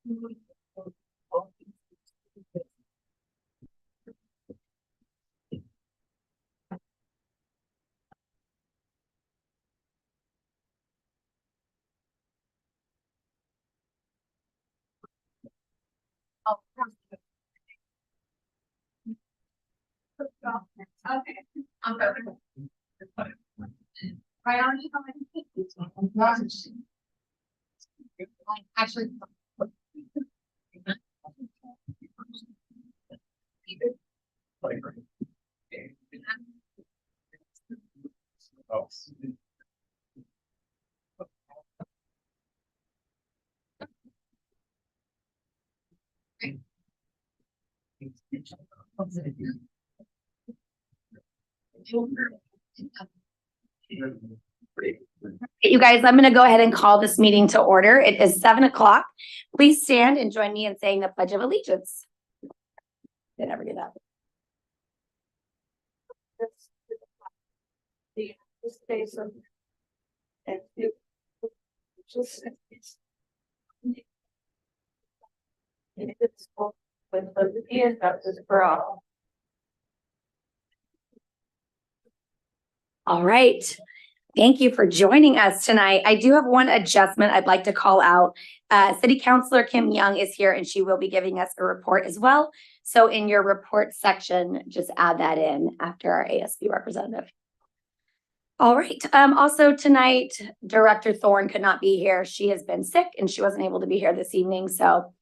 Okay. I'm perfect. Right on. Actually. Oh. You guys, I'm going to go ahead and call this meeting to order. It is 7 o'clock. Please stand and join me in saying the Pledge of Allegiance. Did I ever do that? All right. Thank you for joining us tonight. I do have one adjustment I'd like to call out. City Councilor Kim Young is here and she will be giving us a report as well. So in your report section, just add that in after our ASB representative. All right. Also tonight, Director Thorne could not be here. She has been sick and she wasn't able to be here this evening. So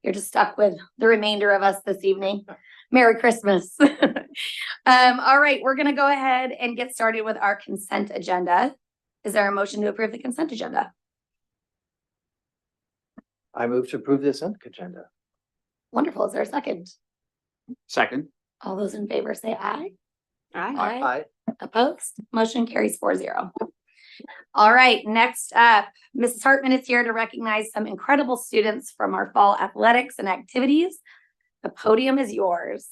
you're just stuck with the remainder of us this evening. Merry Christmas. All right, we're going to go ahead and get started with our consent agenda. Is there a motion to approve the consent agenda? I move to approve this agenda. Wonderful. Is there a second? Second. All those in favor say aye. Aye. Opposed? Motion carries 4-0. All right, next up, Mrs. Hartman is here to recognize some incredible students from our fall athletics and activities. The podium is yours.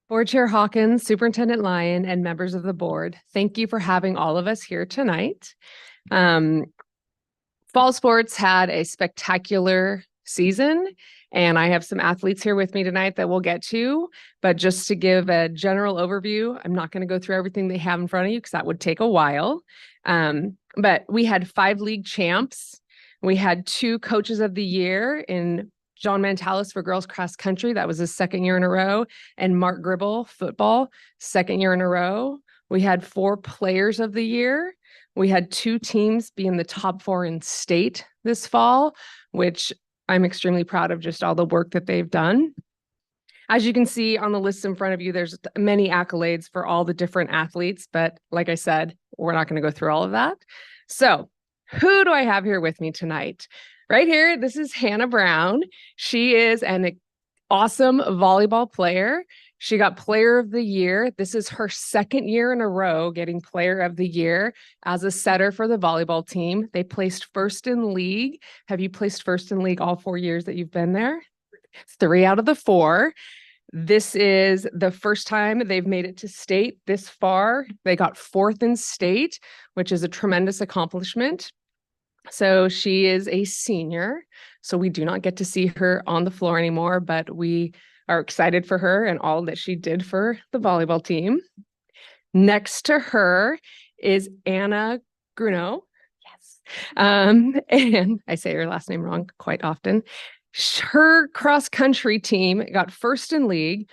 Board Chair Hawkins, Superintendent Lyon, and members of the board, thank you for having all of us here tonight. Fall sports had a spectacular season, and I have some athletes here with me tonight that we'll get to, but just to give a general overview, I'm not going to go through everything they have in front of you because that would take a while. But we had 5 league champs. We had 2 coaches of the year in John Mantalis for girls cross country. That was his 2nd year in a row. And Mark Gribble football, 2nd year in a row. We had 4 players of the year. We had 2 teams be in the top 4 in state this fall, which I'm extremely proud of just all the work that they've done. As you can see on the list in front of you, there's many accolades for all the different athletes, but like I said, we're not going to go through all of that. So who do I have here with me tonight? Right here, this is Hannah Brown. She is an awesome volleyball player. She got player of the year. This is her 2nd year in a row getting player of the year as a setter for the volleyball team. They placed 1st in league. Have you placed 1st in league all 4 years that you've been there? 3 out of the 4. This is the first time they've made it to state this far. They got 4th in state, which is a tremendous accomplishment. So she is a senior, so we do not get to see her on the floor anymore, but we are excited for her and all that she did for the volleyball team. Next to her is Anna Grunow. Yes. And I say her last name wrong quite often. Her cross country team got 1st in league,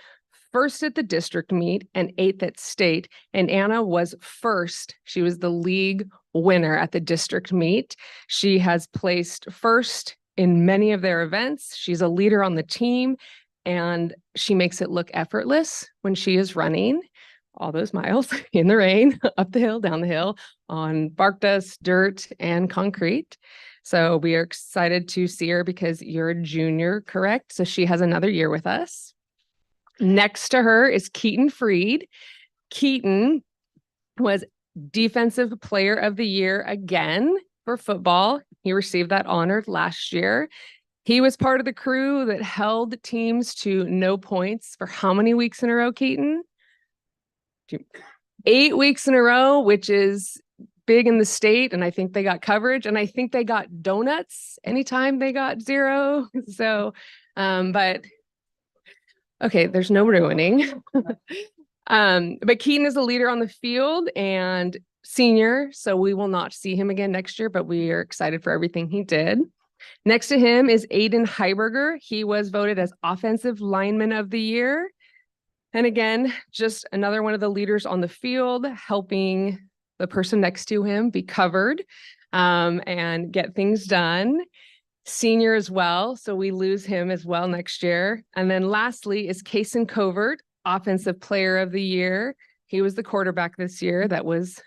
1st at the district meet, and 8th at state. And Anna was 1st. She was the league winner at the district meet. She has placed 1st in many of their events. She's a leader on the team, and she makes it look effortless when she is running all those miles in the rain, up the hill, down the hill, on bark dust, dirt, and concrete. So we are excited to see her because you're a junior, correct? So she has another year with us. Next to her is Keaton Freed. Keaton was Defensive Player of the Year again for football. He received that honor last year. He was part of the crew that held teams to no points for how many weeks in a row, Keaton? 8 weeks in a row, which is big in the state. And I think they got coverage, and I think they got donuts anytime they got 0. So, but okay, there's no ruining. But Keaton is a leader on the field and senior, so we will not see him again next year, but we are excited for everything he did. Next to him is Aiden Heiberger. He was voted as Offensive Lineman of the Year. And again, just another one of the leaders on the field, helping the person next to him be covered and get things done. Senior as well, so we lose him as well next year. And then lastly is Kason Covert, Offensive Player of the Year. He was the quarterback this year that was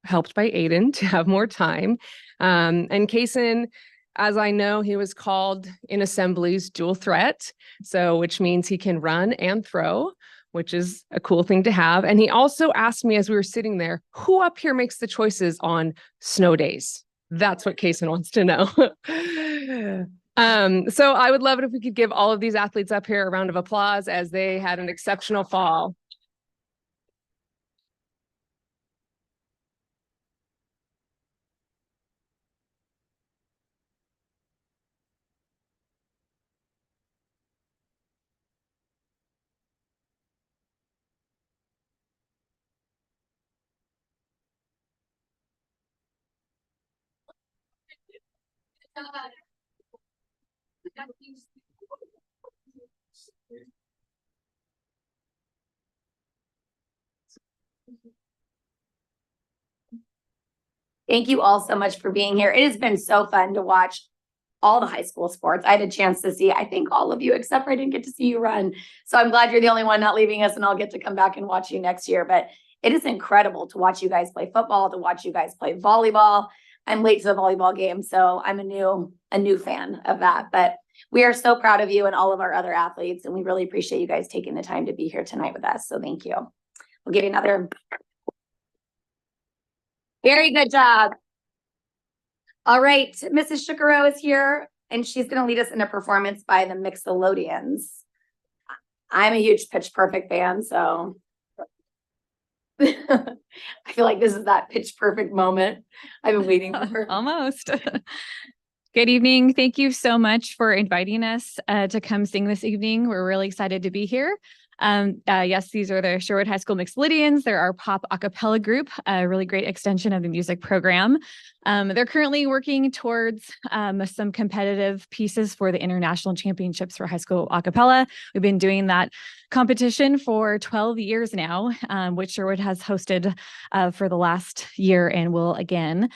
helped by Aiden to have more time. And Kason, as I know, he was called in assemblies dual threat, so which means he can run and throw, which is a cool thing to have. And he also asked me as we were sitting there, who up here makes the choices on snow days? That's what Kason wants to know. So I would love it if we could give all of these athletes up here a round of applause as they had an exceptional fall. Thank you all so much for being here. It has been so fun to watch all the high school sports. I had a chance to see, I think, all of you, except for I didn't get to see you run. So I'm glad you're the only one not leaving us, and I'll get to come back and watch you next year. But it is incredible to watch you guys play football, to watch you guys play volleyball. I'm late to the volleyball game, so I'm a new fan of that. But we are so proud of you and all of our other athletes, and we really appreciate you guys taking the time to be here tonight with us. So thank you. We'll give you another. Very good job. All right, Mrs. Shukaro is here, and she's going to lead us in a performance by the Mixolydians. I'm a huge Pitch Perfect fan, so I feel like this is that Pitch Perfect moment I've been waiting for. Almost. Good evening. Thank you so much for inviting us to come sing this evening. We're really excited to be here. Yes, these are the Sherwood High School Mixolydians. They're our pop a cappella group, a really great extension of the music program. They're currently working towards some competitive pieces for the international championships for high school a cappella. We've been doing that competition for 12 years now, which Sherwood has hosted for the last year and will again.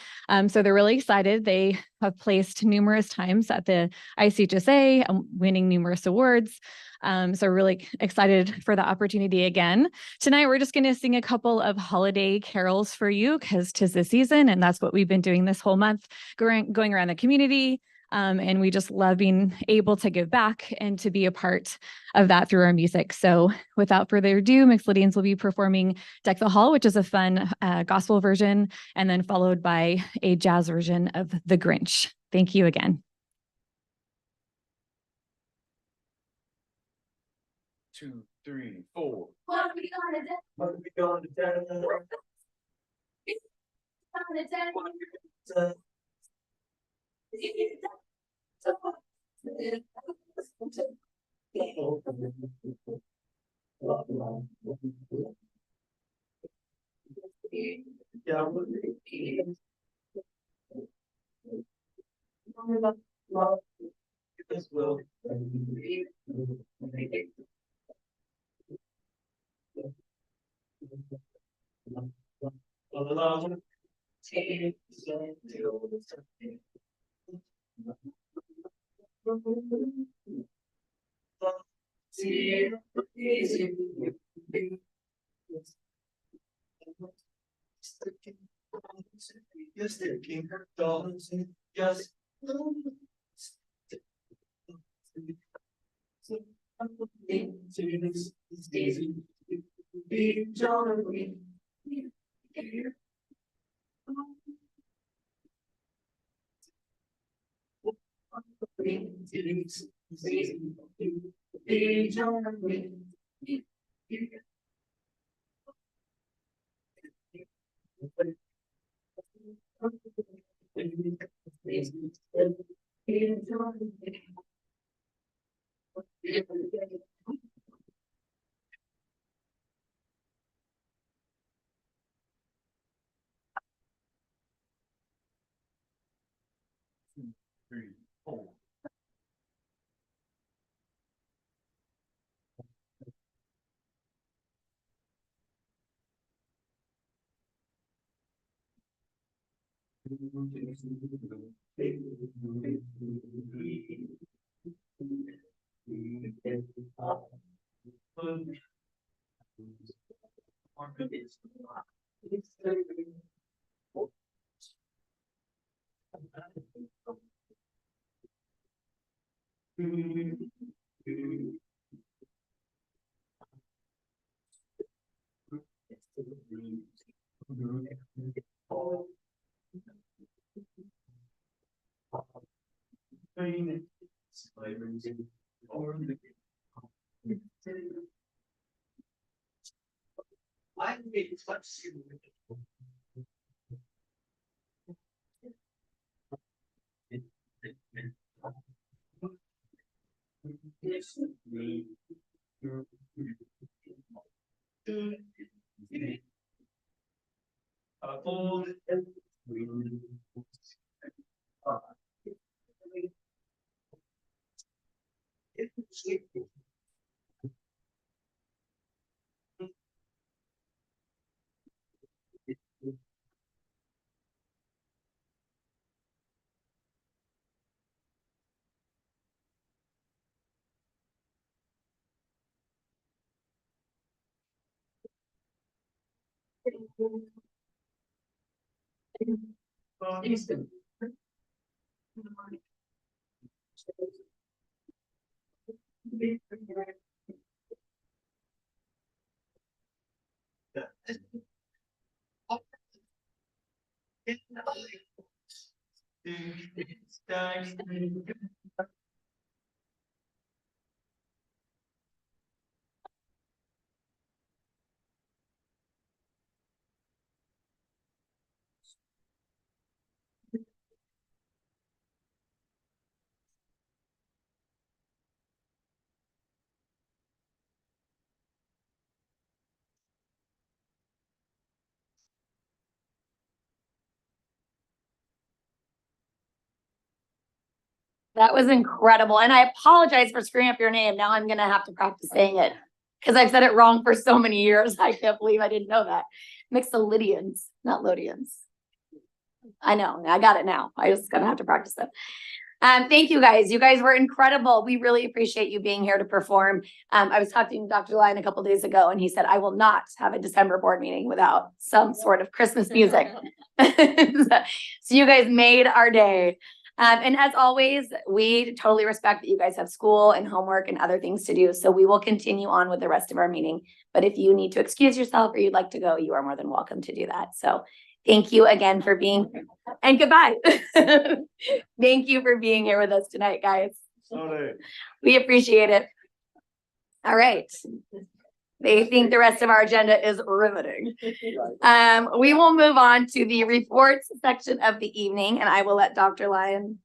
So they're really excited. They have placed numerous times at the ICHSA, winning numerous awards. So really excited for the opportunity again. Tonight, we're just going to sing a couple of holiday carols for you because 'tis the season, and that's what we've been doing this whole month, going around the community. And we just love being able to give back and to be a part of that through our music. So without further ado, Mixolydians will be performing Deck the Hall, which is a fun gospel version, and then followed by a jazz version of The Grinch. Thank you again. 2, 3, 4. What are we gonna do? What are we gonna do? Yes, they're king dollars. Yes. Three, four. I made such. That was incredible. And I apologize for screwing up your name. Now I'm gonna have to practice saying it because I've said it wrong for so many years. I can't believe I didn't know that. Mixolydians, not Lodians. I know, I got it now. I just gonna have to practice it. Thank you guys. You guys were incredible. We really appreciate you being here to perform. I was talking to Dr. Lyon a couple days ago, and he said, I will not have a December board meeting without some sort of Christmas music. So you guys made our day. And as always, we totally respect that you guys have school and homework and other things to do. So we will continue on with the rest of our meeting. But if you need to excuse yourself or you'd like to go, you are more than welcome to do that. So thank you again for being here. And goodbye. Thank you for being here with us tonight, guys. We appreciate it. All right. They think the rest of our agenda is riveting. We will move on to the reports section of the evening, and I will let Dr. Lyon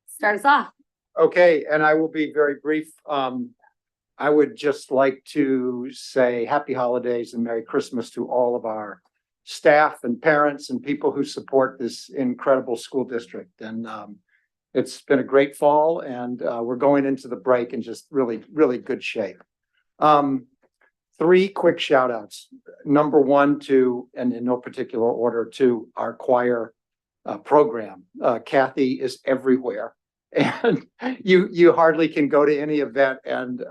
start us off. Okay, and I will be very brief. I would just like to say happy holidays and Merry Christmas to all of our staff and parents and people who support this incredible school district. And it's been a great fall, and we're going into the break in just really, really good shape. Three quick shout outs. Number one to, and in no particular order, to our choir program. Kathy is everywhere, and you hardly can go to any event and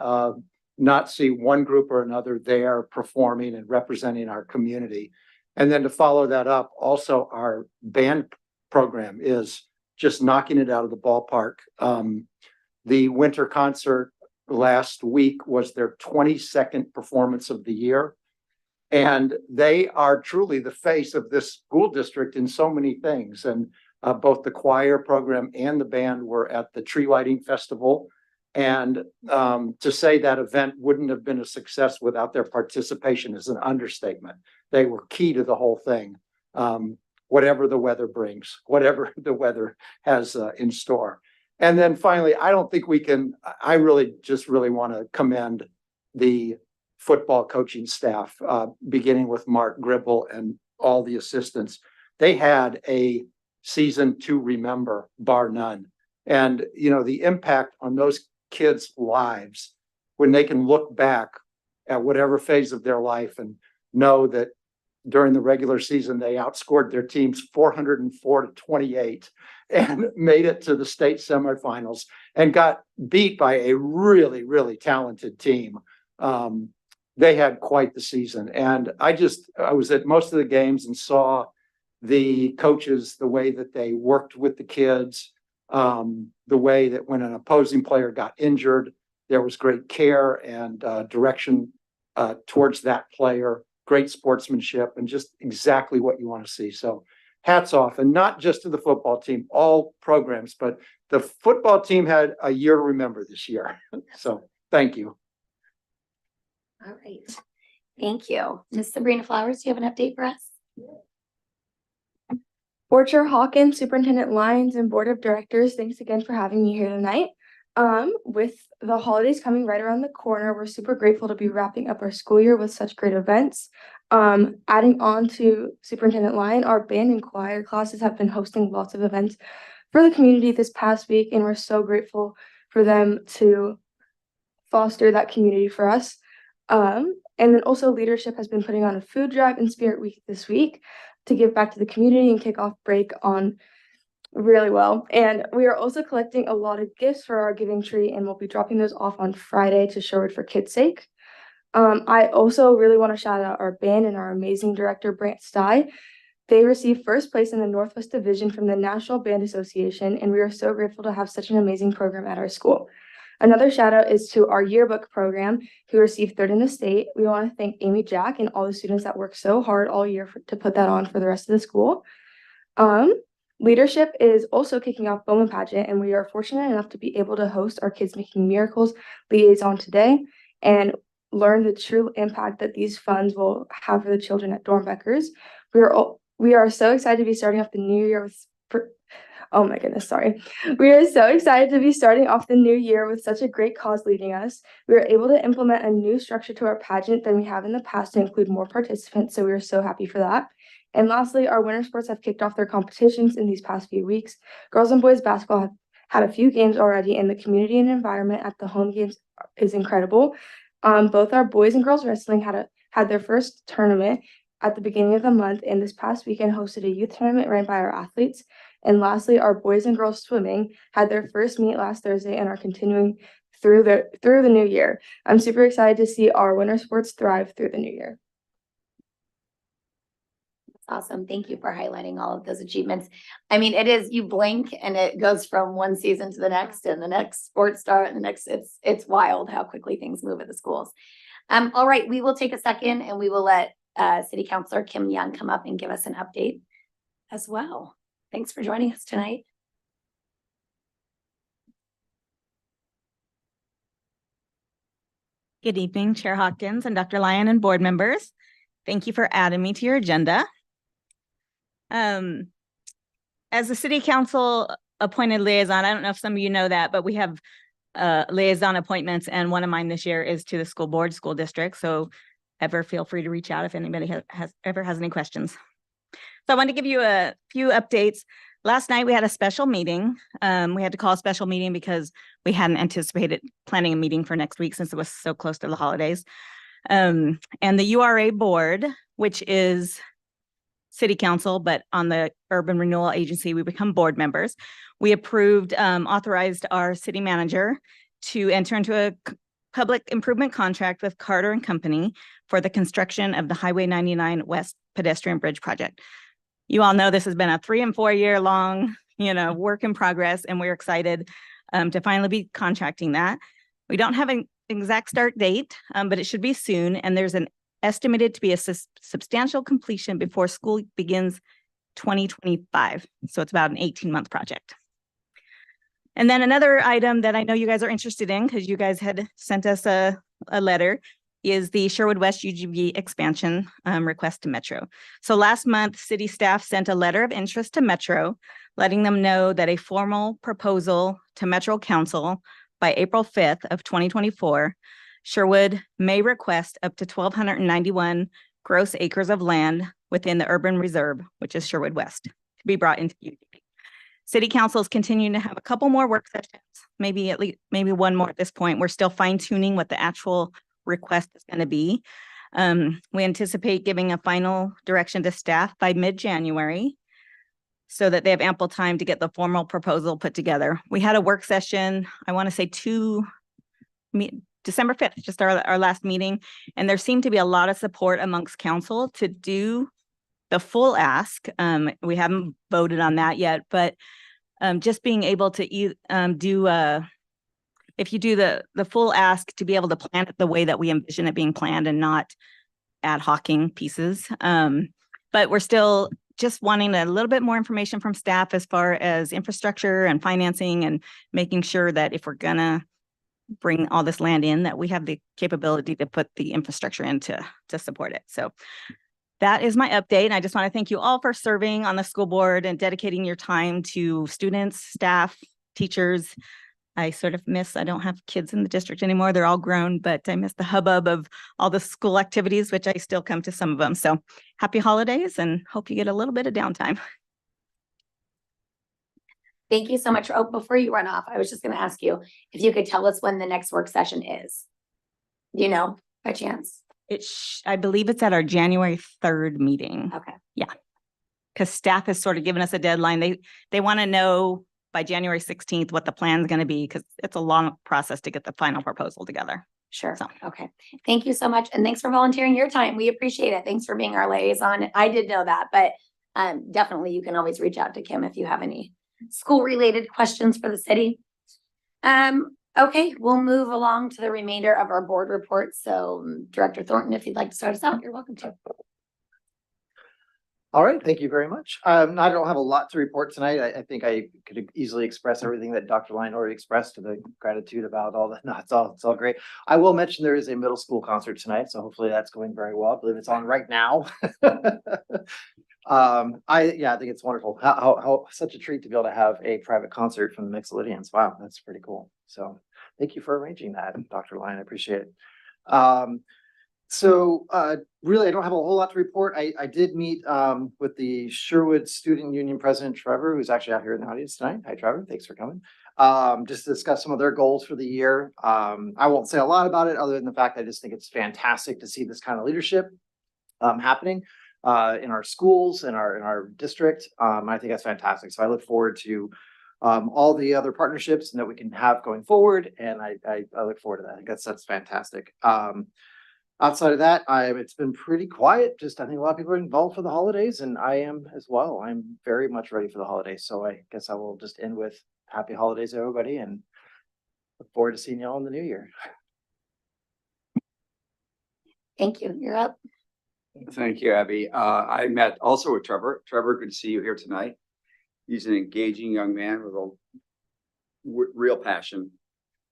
not see one group or another there performing and representing our community. And then to follow that up, also our band program is just knocking it out of the ballpark. The winter concert last week was their 22nd performance of the year. And they are truly the face of this school district in so many things. And both the choir program and the band were at the tree lighting festival. And to say that event wouldn't have been a success without their participation is an understatement. They were key to the whole thing. whatever the weather brings, whatever the weather has in store. And then finally, I don't think we can, I really want to commend the football coaching staff, beginning with Mark Gribble and all the assistants. They had a season to remember, bar none. And, you know, the impact on those kids' lives when they can look back at whatever phase of their life and know that during the regular season, they outscored their teams 404-28 and made it to the state semifinals and got beat by a really, really talented team. They had quite the season. And I was at most of the games and saw the coaches, the way that they worked with the kids, the way that when an opposing player got injured, there was great care and direction towards that player, great sportsmanship, and just exactly what you want to see. So hats off, and not just to the football team, all programs, but the football team had a year to remember this year. So thank you. All right. Thank you. Ms. Sabrina Flowers, do you have an update for us? Board Chair Hawkins, Superintendent Lyons, and Board of Directors, thanks again for having me here tonight. With the holidays coming right around the corner, we're super grateful to be wrapping up our school year with such great events. Adding on to Superintendent Lyon, our band and choir classes have been hosting lots of events for the community this past week, and we're so grateful for them to foster that community for us. And then also leadership has been putting on a food drive and Spirit Week this week to give back to the community and kick off break on really well. And we are also collecting a lot of gifts for our giving tree, and we'll be dropping those off on Friday to Sherwood for Kids' Sake. I also really want to shout out our band and our amazing director, Brant Stye. They received first place in the Northwest Division from the National Band Association, and we are so grateful to have such an amazing program at our school. Another shout out is to our yearbook program, who received third in the state. We want to thank Amy Jack and all the students that worked so hard all year to put that on for the rest of the school. Leadership is also kicking off Bowman Pageant, and we are fortunate enough to be able to host our Kids Making Miracles liaison today and learn the true impact that these funds will have for the children at Dornbeckers. We are so excited to be starting off the new year with oh my goodness, sorry. We are so excited to be starting off the new year with such a great cause leading us. We are able to implement a new structure to our pageant than we have in the past to include more participants, so we are so happy for that. And lastly, our winter sports have kicked off their competitions in these past few weeks. Girls and boys basketball have had a few games already, and the community and environment at the home games is incredible. Both our boys and girls wrestling had their first tournament at the beginning of the month, and this past weekend hosted a youth tournament ran by our athletes. And lastly, our boys and girls swimming had their first meet last Thursday and are continuing through the new year. I'm super excited to see our winter sports thrive through the new year. Awesome. Thank you for highlighting all of those achievements. I mean, it is, you blink and it goes from one season to the next and the next sports start and the next, it's wild how quickly things move at the schools. All right, we will take a second and we will let City Councilor Kim Young come up and give us an update as well. Thanks for joining us tonight. Good evening, Chair Hawkins and Dr. Lyon and board members. Thank you for adding me to your agenda. As a city council appointed liaison, I don't know if some of you know that, but we have liaison appointments, and one of mine this year is to the school board, school district. So feel free to reach out if anybody has any questions. So I want to give you a few updates. Last night we had a special meeting. We had to call a special meeting because we hadn't anticipated planning a meeting for next week since it was so close to the holidays. And the URA board, which is city council, but on the Urban Renewal Agency, we become board members. We approved, authorized our city manager to enter into a public improvement contract with Carter and Company for the construction of the Highway 99 West pedestrian bridge project. You all know this has been a 3 and 4 year long, work in progress, and we're excited to finally be contracting that. We don't have an exact start date, but it should be soon. And there's an estimated to be a substantial completion before school begins 2025. So it's about an 18-month project. And then another item that I know you guys are interested in, because you guys had sent us a letter. is the Sherwood West UGB expansion request to Metro. So last month, city staff sent a letter of interest to Metro, letting them know that a formal proposal to Metro Council by April 5th of 2024, Sherwood may request up to 1,291 gross acres of land within the urban reserve, which is Sherwood West, to be brought into UGB. City Council is continuing to have a couple more work sessions, maybe one more at this point. We're still fine tuning what the actual request is going to be. We anticipate giving a final direction to staff by mid-January so that they have ample time to get the formal proposal put together. We had a work session, I want to say December 5th, just our last meeting, and there seemed to be a lot of support amongst council to do the full ask. We haven't voted on that yet, but just being able to if you do the full ask, to be able to plan it the way that we envision it being planned and not ad hocing pieces. But we're still just wanting a little bit more information from staff as far as infrastructure and financing, and making sure that if we're gonna bring all this land in, that we have the capability to put the infrastructure in to support it. So that is my update. And I just want to thank you all for serving on the school board and dedicating your time to students, staff, teachers. I sort of miss, I don't have kids in the district anymore. They're all grown, but I miss the hubbub of all the school activities, which I still come to some of them. So happy holidays and hope you get a little bit of downtime. Thank you so much. Oh, before you run off, I was just going to ask you if you could tell us when the next work session is. Do you know by chance? I believe it's at our January 3rd meeting. Okay. Because staff has sort of given us a deadline. They want to know by January 16th what the plan is going to be, because it's a long process to get the final proposal together. Sure. So. Okay. Thank you so much. And thanks for volunteering your time. We appreciate it. Thanks for being our liaison. I did know that, but definitely you can always reach out to Kim if you have any school related questions for the city. Okay, we'll move along to the remainder of our board reports. So Director Thornton, if you'd like to start us out, you're welcome to. All right, thank you very much. I don't have a lot to report tonight. I think I could easily express everything that Dr. Line already expressed, to the gratitude about all that. No, it's all great. I will mention there is a middle school concert tonight, so hopefully that's going very well. I believe it's on right now. I think it's wonderful. How such a treat to be able to have a private concert from the Mixolydians. Wow, that's pretty cool. So thank you for arranging that, Dr. Line. I appreciate it. Really, I don't have a whole lot to report. I did meet with the Sherwood Student Union President, Trevor, who's actually out here in the audience tonight. Hi, Trevor. Thanks for coming. Just to discuss some of their goals for the year. I won't say a lot about it other than the fact that I just think it's fantastic to see this kind of leadership happening in our schools, in our district. I think that's fantastic. So I look forward to all the other partnerships that we can have going forward. And I look forward to that. I guess that's fantastic. Outside of that, it's been pretty quiet. Just I think a lot of people are involved for the holidays, and I am as well. I'm very much ready for the holidays. So I guess I will just end with happy holidays, everybody, and look forward to seeing you all in the new year. Thank you. You're up. Thank you, Abby. I met also with Trevor. Trevor, good to see you here tonight. He's an engaging young man with a real passion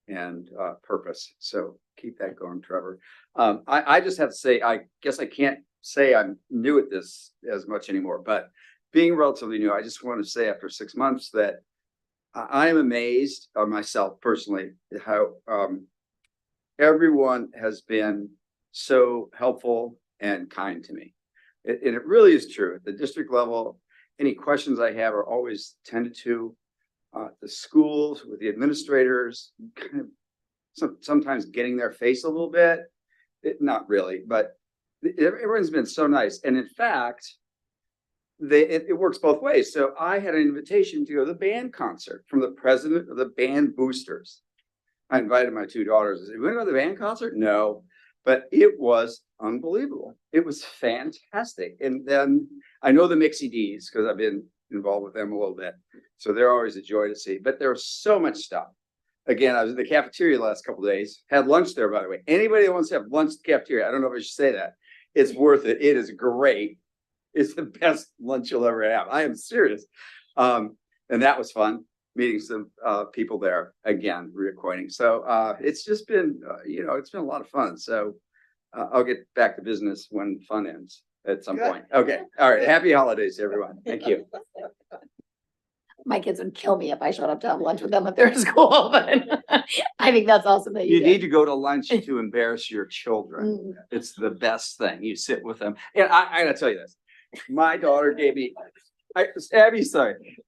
and purpose. So keep that going, Trevor. I just have to say, I guess I can't say I'm new at this as much anymore, but being relatively new, I just want to say after 6 months that I am amazed of myself personally, how everyone has been so helpful and kind to me. And it really is true. At the district level, any questions I have are always tended to. The schools with the administrators, kind of sometimes getting their face a little bit. Not really, but everyone's been so nice. And in fact, it works both ways. So I had an invitation to go to the band concert from the president of the Band Boosters. I invited my two daughters. I said, "You want to go to the band concert?" No, but it was unbelievable. It was fantastic. And then I know the Mixie D's because I've been involved with them a little bit. So they're always a joy to see. But there was so much stuff. Again, I was in the cafeteria the last couple of days. Had lunch there, by the way. Anybody that wants to have lunch at the cafeteria, I don't know if I should say that. It's worth it. It is great. It's the best lunch you'll ever have. I am serious. And that was fun, meeting some people there, again, reacquainting. So it's just been, it's been a lot of fun. So I'll get back to business when fun ends at some Good. point. Okay, all right. Happy holidays, everyone. Thank you. My kids would kill me if I showed up to have lunch with them if they're at school, but I think that's awesome that you You need did. to go to lunch to embarrass your children. Mm. It's the best thing. You sit with them. And I gotta tell you this. My daughter gave me, Abby's sorry.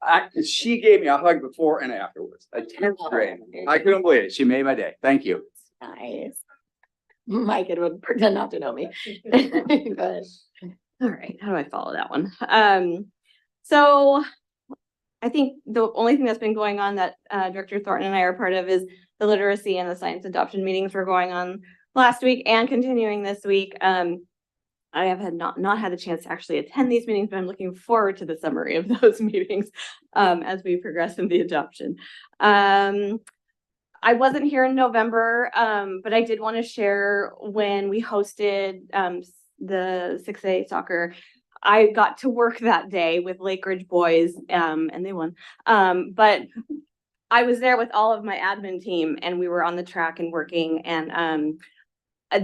She gave me a hug before and afterwards. A 10th grade. I couldn't believe it. She made my day. Thank you. Nice. My kid would pretend not to know me. But All right, how do I follow that one? So I think the only thing that's been going on that Director Thornton and I are part of is the literacy and the science adoption meetings were going on last week and continuing this week. I have not had the chance to actually attend these meetings, but I'm looking forward to the summary of those meetings as we progress in the adoption. I wasn't here in November, but I did want to share when we hosted the 6A soccer. I got to work that day with Lake Ridge boys, and they won. But I was there with all of my admin team, and we were on the track and working, and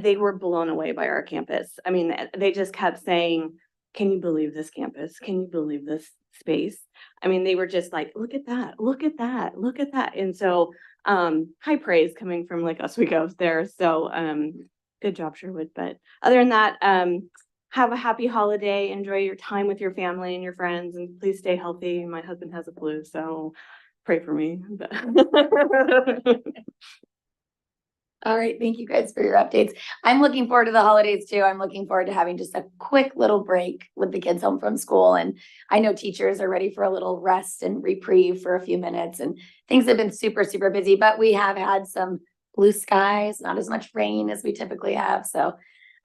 they were blown away by our campus. I mean, they just kept saying, "Can you believe this campus? Can you believe this space?" I mean, they were just like, "Look at that! Look at that! Look at that!" And so, high praise coming from Lake Oswego there. So, good job, Sherwood. But other than that, have a happy holiday. Enjoy your time with your family and your friends, and please stay healthy. My husband has a flu, so pray for me. all right, thank you guys for your updates. I'm looking forward to the holidays too. I'm looking forward to having just a quick little break with the kids home from school. And I know teachers are ready for a little rest and reprieve for a few minutes, and things have been super, super busy, but we have had some blue skies, not as much rain as we typically have. So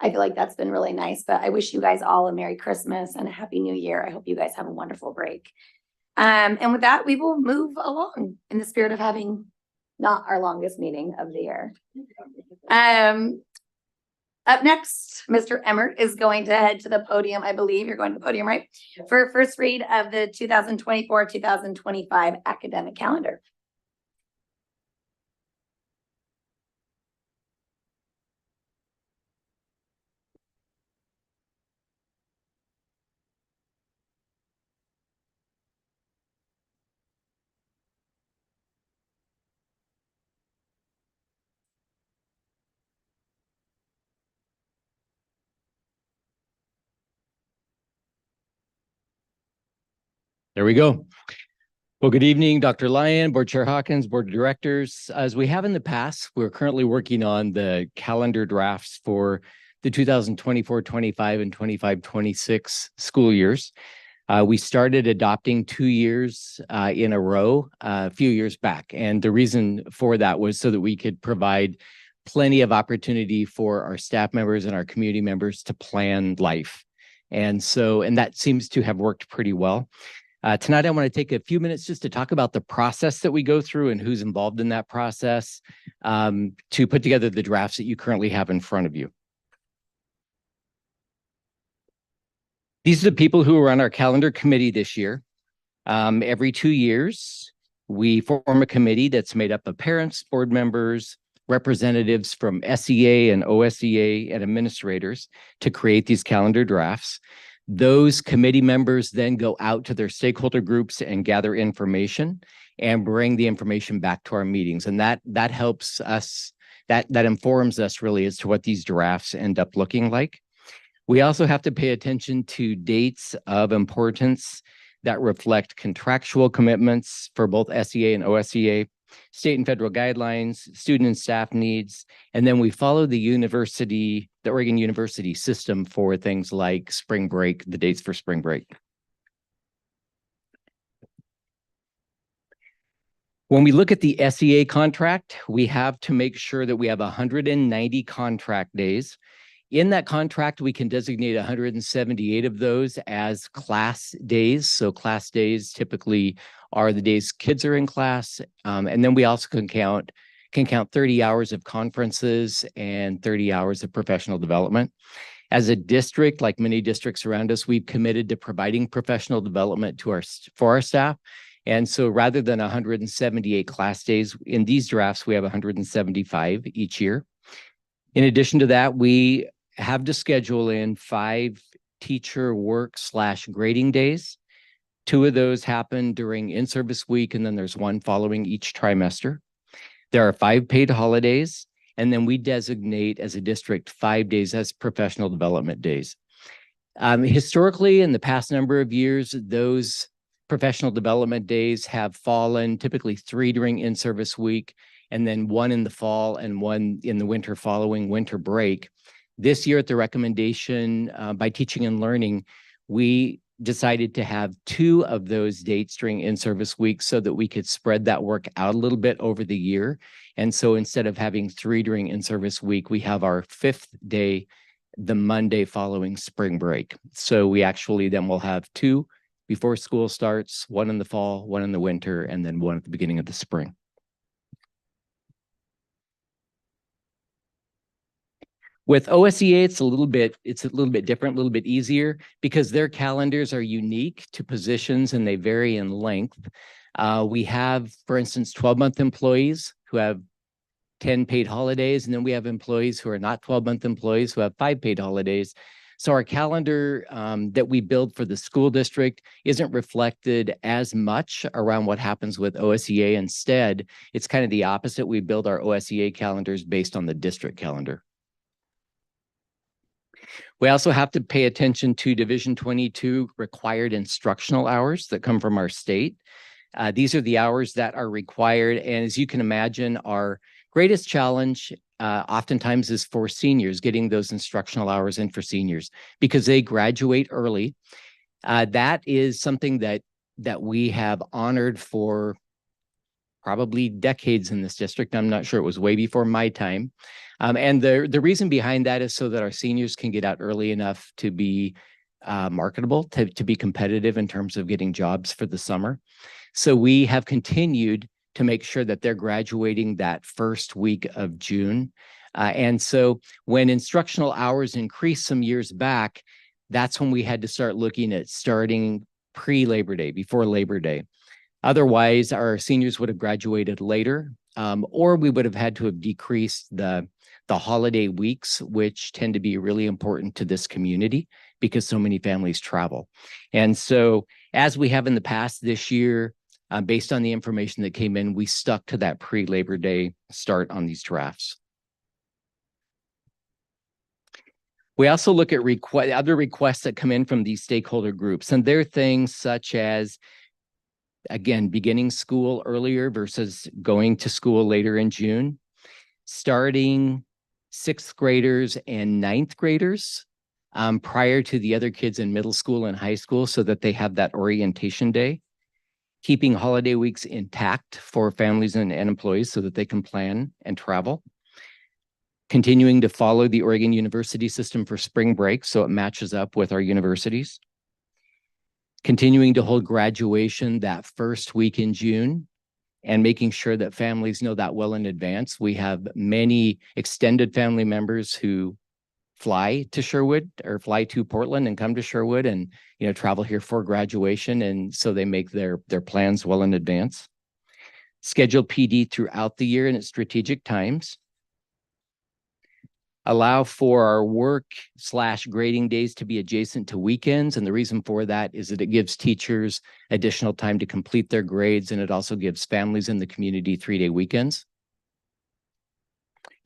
I feel like that's been really nice, but I wish you guys all a Merry Christmas and a Happy New Year. I hope you guys have a wonderful break. And with that, we will move along in the spirit of having not our longest meeting of the year. Up next, Mr. Emmert is going to head to the podium. I believe you're going to the podium, right? For first read of the 2024-2025 academic calendar. There we go. Well, good evening, Dr. Lyon, Board Chair Hawkins, Board of Directors. As we have in the past, we're currently working on the calendar drafts for the 2024-25 and 25-26 school years. We started adopting 2 years in a row a few years back. And the reason for that was so that we could provide plenty of opportunity for our staff members and our community members to plan life. And that seems to have worked pretty well. Tonight, I want to take a few minutes just to talk about the process that we go through and who's involved in that process to put together the drafts that you currently have in front of you. These are the people who are on our calendar committee this year. Every 2 years, we form a committee that's made up of parents, board members, representatives from SEA and OSEA and administrators to create these calendar drafts. Those committee members then go out to their stakeholder groups and gather information and bring the information back to our meetings. And that helps us, that informs us really as to what these drafts end up looking like. We also have to pay attention to dates of importance that reflect contractual commitments for both SEA and OSEA, state and federal guidelines, student and staff needs, and then we follow the Oregon University system for things like spring break, the dates for spring break. When we look at the SEA contract, we have to make sure that we have 190 contract days. In that contract, we can designate 178 of those as class days. So class days typically are the days kids are in class. And then we also can count 30 hours of conferences and 30 hours of professional development. As a district, like many districts around us, we've committed to providing professional development for our staff. And so rather than 178 class days, in these drafts, we have 175 each year. In addition to that, we have to schedule in 5 teacher work/grading days. 2 of those happen during in-service week, and then there's 1 following each trimester. There are 5 paid holidays, and then we designate as a district 5 days as professional development days. Historically, in the past number of years, those professional development days have fallen, typically 3 during in-service week, and then 1 in the fall and 1 in the winter following winter break. This year, at the recommendation by Teaching and Learning, we decided to have 2 of those dates during in-service week so that we could spread that work out a little bit over the year. And so instead of having 3 during in-service week, we have our 5th day the Monday following spring break. So we actually then will have 2 before school starts, 1 in the fall, 1 in the winter, and then 1 at the beginning of the spring. With OSEA, it's a little bit different, a little bit easier because their calendars are unique to positions and they vary in length. We have, for instance, 12-month employees who have 10 paid holidays, and then we have employees who are not 12-month employees who have 5 paid holidays. So our calendar that we build for the school district isn't reflected as much around what happens with OSEA. Instead, it's kind of the opposite. We build our OSEA calendars based on the district calendar. We also have to pay attention to Division 22 required instructional hours that come from our state. These are the hours that are required. And as you can imagine, our greatest challenge oftentimes is for seniors, getting those instructional hours in for seniors because they graduate early. That is something that we have honored for probably decades in this district. I'm not sure, it was way before my time. And the reason behind that is so that our seniors can get out early enough to be marketable, to be competitive in terms of getting jobs for the summer. So we have continued to make sure that they're graduating that first week of June. And so when instructional hours increased some years back, that's when we had to start looking at starting pre-Labor Day, before Labor Day. Otherwise, our seniors would have graduated later, or we would have had to have decreased the holiday weeks, which tend to be really important to this community because so many families travel. And so as we have in the past this year, based on the information that came in, we stuck to that pre-Labor Day start on these drafts. We also look at other requests that come in from these stakeholder groups, and they're things such as, again, beginning school earlier versus going to school later in June, starting 6th graders and 9th graders prior to the other kids in middle school and high school so that they have that orientation day, keeping holiday weeks intact for families and employees so that they can plan and travel, continuing to follow the Oregon University system for spring break so it matches up with our universities, continuing to hold graduation that first week in June, and making sure that families know that well in advance. We have many extended family members who fly to Sherwood or fly to Portland and come to Sherwood and travel here for graduation, and so they make their plans well in advance. Schedule PD throughout the year and at strategic times. Allow for our work/grading days to be adjacent to weekends. And the reason for that is that it gives teachers additional time to complete their grades, and it also gives families in the community 3-day weekends.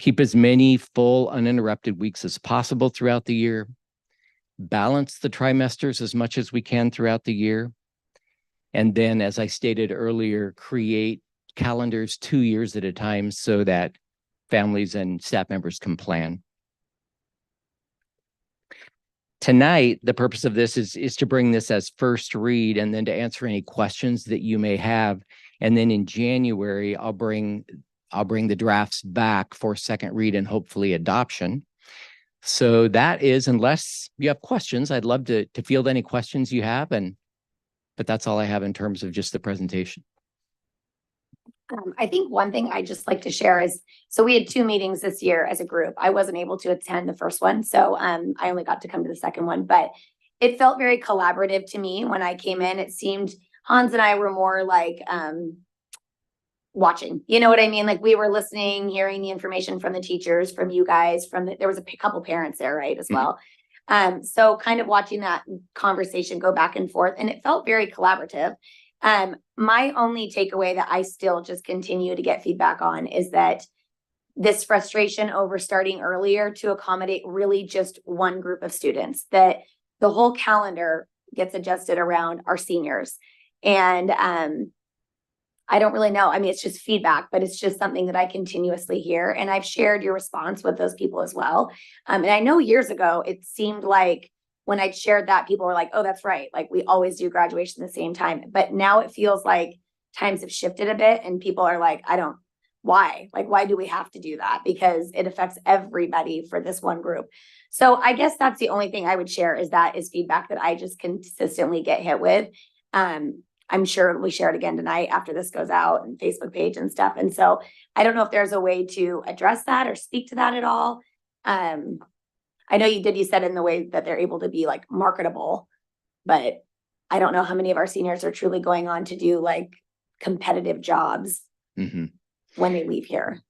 Keep as many full uninterrupted weeks as possible throughout the year. Balance the trimesters as much as we can throughout the year. And then, as I stated earlier, create calendars 2 years at a time so that families and staff members can plan. Tonight, the purpose of this is to bring this as first read and then to answer any questions that you may have. And then in January, I'll bring the drafts back for second read and hopefully adoption. So that is, unless you have questions, I'd love to field any questions you have. But that's all I have in terms of just the presentation. I think one thing I just like to share is, so we had 2 meetings this year as a group. I wasn't able to attend the first one, so I only got to come to the second one, but it felt very collaborative to me when I came in. It seemed Hans and I were more like watching, you know what I mean? Like we were listening, hearing the information from the teachers, from you guys, there was a couple parents there, right, as Mhm. well. So kind of watching that conversation go back and forth, and it felt very collaborative. My only takeaway that I still just continue to get feedback on is that this frustration over starting earlier to accommodate really just one group of students, that the whole calendar gets adjusted around our seniors. And I don't really know. I mean, it's just feedback, but it's just something that I continuously hear. And I've shared your response with those people as well. And I know years ago, it seemed like when I shared that, people were like, oh, that's right. Like we always do graduation at the same time. But now it feels like times have shifted a bit and people are like, why? Like, why do we have to do that? Because it affects everybody for this one group. So I guess that's the only thing I would share is feedback that I just consistently get hit with. I'm sure we share it again tonight after this goes out and Facebook page and stuff. And so I don't know if there's a way to address that or speak to that at all. I know you said in the way that they're able to be like marketable, but I don't know how many of our seniors are truly going on to do like competitive jobs Mhm. when they leave here.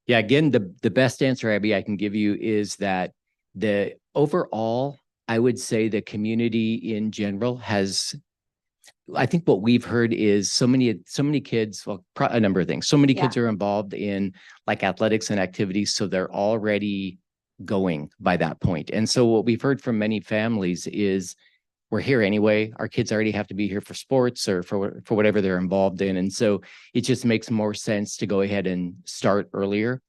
Yeah, again, the best answer, Abby, I can give you is that the overall, I would say the community in general has, I think what we've heard is so many kids, well, a number of things. So many kids are involved in like athletics and activities, so they're already going by that point. And so what we've heard from many families is we're here anyway. Our kids already have to be here for sports or for whatever they're involved in. And so it just makes more sense to go ahead and start earlier.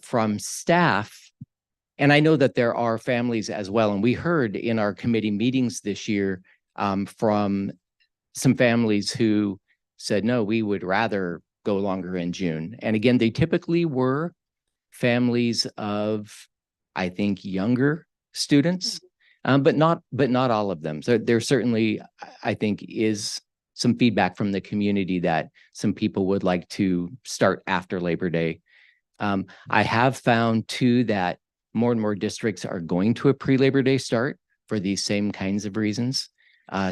From staff, and I know that there are families as well. And we heard in our committee meetings this year from some families who said, no, we would rather go longer in June. And again, they typically were families of, I think, younger students, but not all of them. So there certainly, I think, is some feedback from the community that some people would like to start after Labor Day. I have found too that more and more districts are going to a pre-Labor Day start for these same kinds of reasons,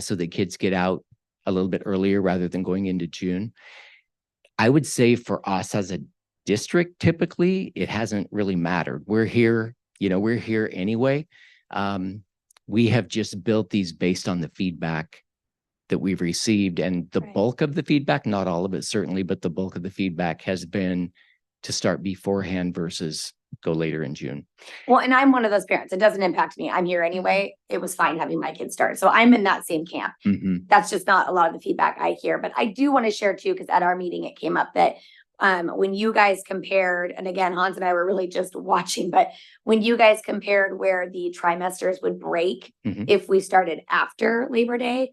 so that kids get out a little bit earlier rather than going into June. I would say for us as a district, typically, it hasn't really mattered. We're here, we're here anyway. We have just built these based on the feedback that we've received, and the bulk of the feedback, not all of it certainly, but the bulk of the feedback has been to start beforehand versus go later in June. Well, and I'm one of those parents. It doesn't impact me. I'm here anyway. It was fine having my kids start. So I'm in that same camp. Mhm. That's just not a lot of the feedback I hear. But I do want to share too, because at our meeting, it came up that when you guys compared, and again, Hans and I were really just watching, but when you guys compared where the trimesters would break Mhm. if we started after Labor Day,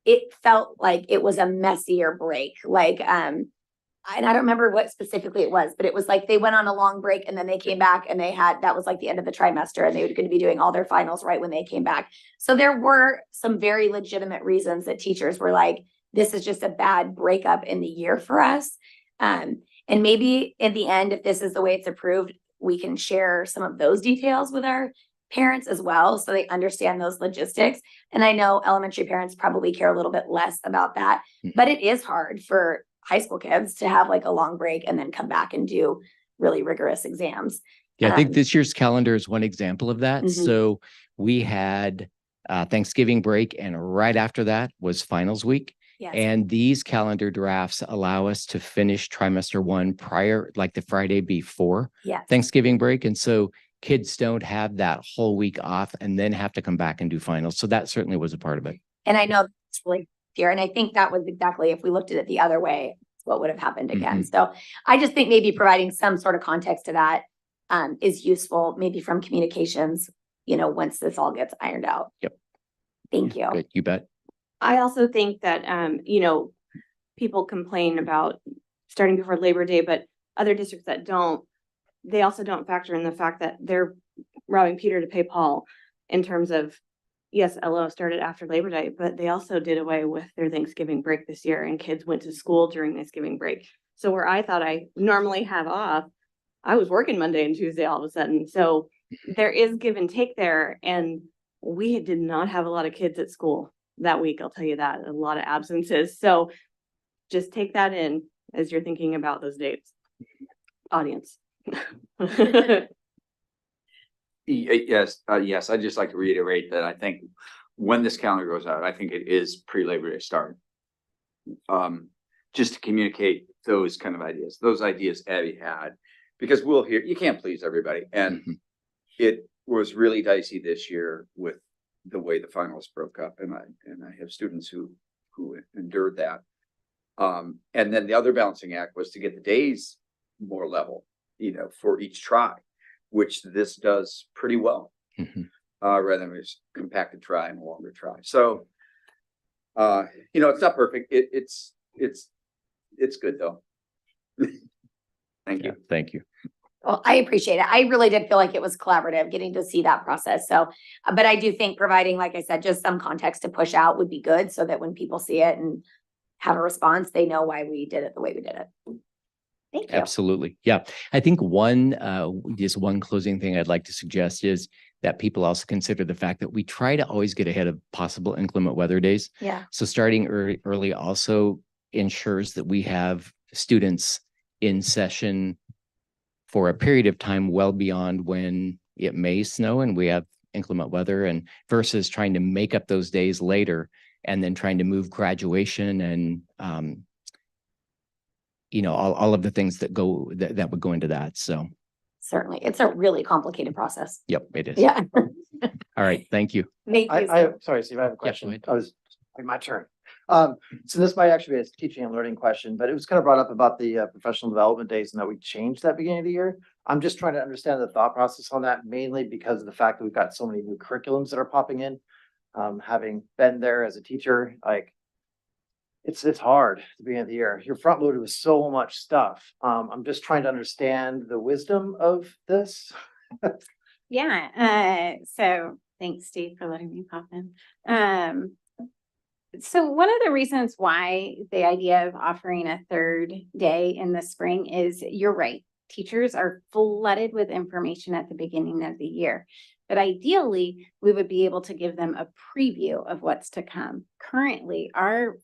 it felt like it was a messier break. Like, and I don't remember what specifically it was, but it was like they went on a long break and then they came back and that was like the end of the trimester and they were going to be doing all their finals right when they came back. So there were some very legitimate reasons that teachers were like, this is just a bad breakup in the year for us. And maybe in the end, if this is the way it's approved, we can share some of those details with our parents as well, so they understand those logistics. And I know elementary parents probably care a little bit less about that, but it is hard for high school kids to have like a long break and then come back and do really rigorous exams. Yeah, I think this year's calendar is one example of that. Mhm. So we had Thanksgiving break, and right after that was finals week. Yes. And these calendar drafts allow us to finish trimester one prior, like the Friday before Yes. Thanksgiving break. And so kids don't have that whole week off and then have to come back and do finals. So that certainly was a part of it. And I know that's really here. And I think that was exactly, if we looked at it the other way, what would have happened again. So I just think maybe providing some sort of context to that is useful, maybe from communications, once this all gets ironed out. Yep. Thank you. Good, you bet. I also think that, people complain about starting before Labor Day, but other districts that don't, they also don't factor in the fact that they're robbing Peter to pay Paul in terms of, yes, LO started after Labor Day, but they also did away with their Thanksgiving break this year and kids went to school during Thanksgiving break. So where I thought I normally have off, I was working Monday and Tuesday all of a sudden. So there is give and take there. And we did not have a lot of kids at school that week. I'll tell you that, a lot of absences. So just take that in as you're thinking about those dates? Audience. Yes, yes, I'd just like to reiterate that I think when this calendar goes out, I think it is pre-Labor Day start. Just to communicate those kind of ideas, those ideas Abby had, because we'll hear, you can't please everybody. And it was really dicey this year with the way the finals broke up. And I have students who endured that. And then the other balancing act was to get the days more level, for each try, which this does pretty well, rather than just compacted try and a longer try. So, it's not perfect. It's good though. Thank you. Thank you. Well, I appreciate it. I really did feel like it was collaborative getting to see that process. So, but I do think providing, like I said, just some context to push out would be good so that when people see it and have a response, they know why we did it the way we did it. Thank you. Absolutely. Yeah. I think just one closing thing I'd like to suggest is that people also consider the fact that we try to always get ahead of possible inclement weather days. Yeah. So starting early also ensures that we have students in session for a period of time well beyond when it may snow and we have inclement weather, and versus trying to make up those days later and then trying to move graduation and all of the things that would go into that. So Certainly. It's a really complicated process. yep, it is. Yeah. All right. Thank you. Thank you. Sorry, Steve, I have a question. ahead. I was, my turn. So this might actually be a teaching and learning question, but it was kind of brought up about the professional development days and that we changed that beginning of the year. I'm just trying to understand the thought process on that, mainly because of the fact that we've got so many new curriculums that are popping in. Having been there as a teacher, like it's hard at the beginning of the year. You're front loaded with so much stuff. I'm just trying to understand the wisdom of this. Yeah, so thanks, Steve, for letting me pop in. So one of the reasons why the idea of offering a third day in the spring is, you're right, teachers are flooded with information at the beginning of the year. But ideally, we would be able to give them a preview of what's to come. Currently, our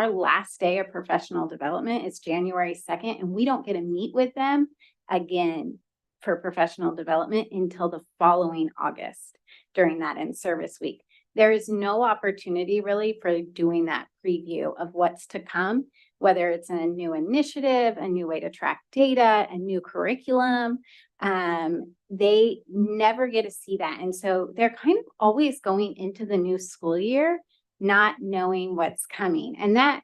last day of professional development is January 2nd, and we don't get to meet with them again for professional development until the following August during that in-service week. There is no opportunity really for doing that preview of what's to come, whether it's a new initiative, a new way to track data, a new curriculum. They never get to see that. And so they're kind of always going into the new school year, not knowing what's coming. And that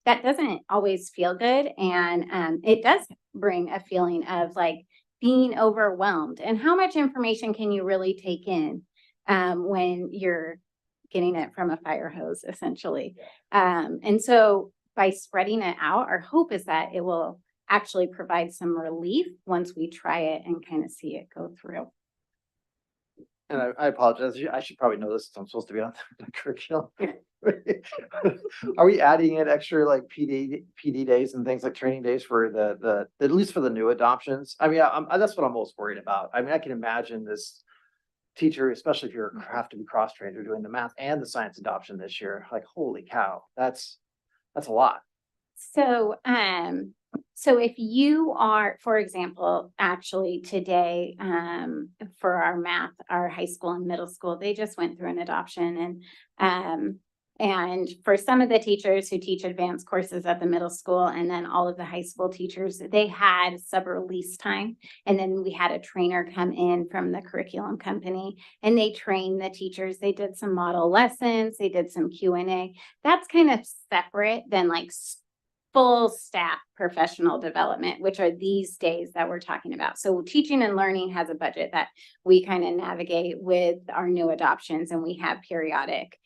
doesn't always feel good. And it does bring a feeling of like being overwhelmed. And how much information can you really take in when you're getting it from a fire hose, essentially? And so by spreading it out, our hope is that it will actually provide some relief once we try it and kind of see it go through. And I apologize. I should probably know this. I'm supposed to be on the curriculum. Are we adding in extra like PD days and things like training days for the at least for the new adoptions? I mean, that's what I'm most worried about. I mean, I can imagine this teacher, especially if you have to be cross-trained, or doing the math and the science adoption this year. Like, holy cow, that's a lot. So if you are, for example, actually today, for our math, our high school and middle school, they just went through an adoption, and for some of the teachers who teach advanced courses at the middle school, and then all of the high school teachers, they had sub-release time. And then we had a trainer come in from the curriculum company, and they trained the teachers. They did some model lessons. They did some Q&A. That's kind of separate than like full staff professional development, which are these days that we're talking about. So teaching and learning has a budget that we kind of navigate with our new adoptions, and we have periodic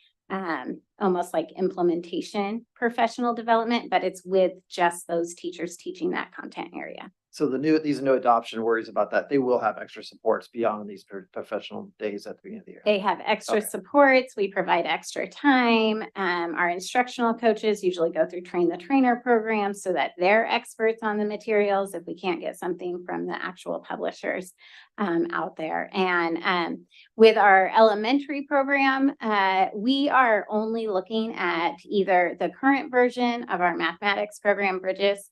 almost like implementation professional development, but it's with just those teachers teaching that content area. So these new adoption worries about that. They will have extra supports beyond these professional days at the beginning of the year. They have extra Okay. supports. We provide extra time. Our instructional coaches usually go through train the trainer program so that they're experts on the materials if we can't get something from the actual publishers out there. And with our elementary program, we are only looking at either the current version of our mathematics program, Bridges,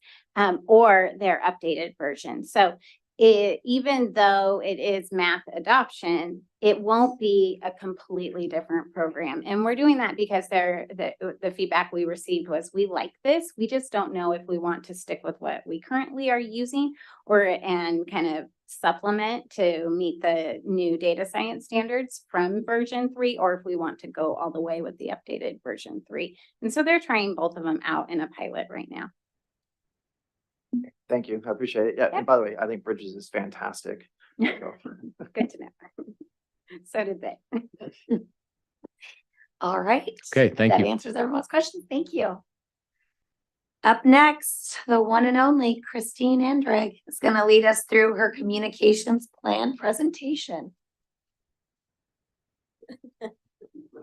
or their updated version. So even though it is math adoption, it won't be a completely different program. And we're doing that because the feedback we received was, we like this. We just don't know if we want to stick with what we currently are using and kind of supplement to meet the new data science standards from version 3, or if we want to go all the way with the updated version 3. And so they're trying both of them out in a pilot right now. Thank you. I appreciate it. Yeah. And by the way, I think Bridges is fantastic. Good to know. So did they. All right. Okay, thank That you. answers everyone's questions. Thank you. Up next, the one and only Christine Andrigg is going to lead us through her communications plan presentation.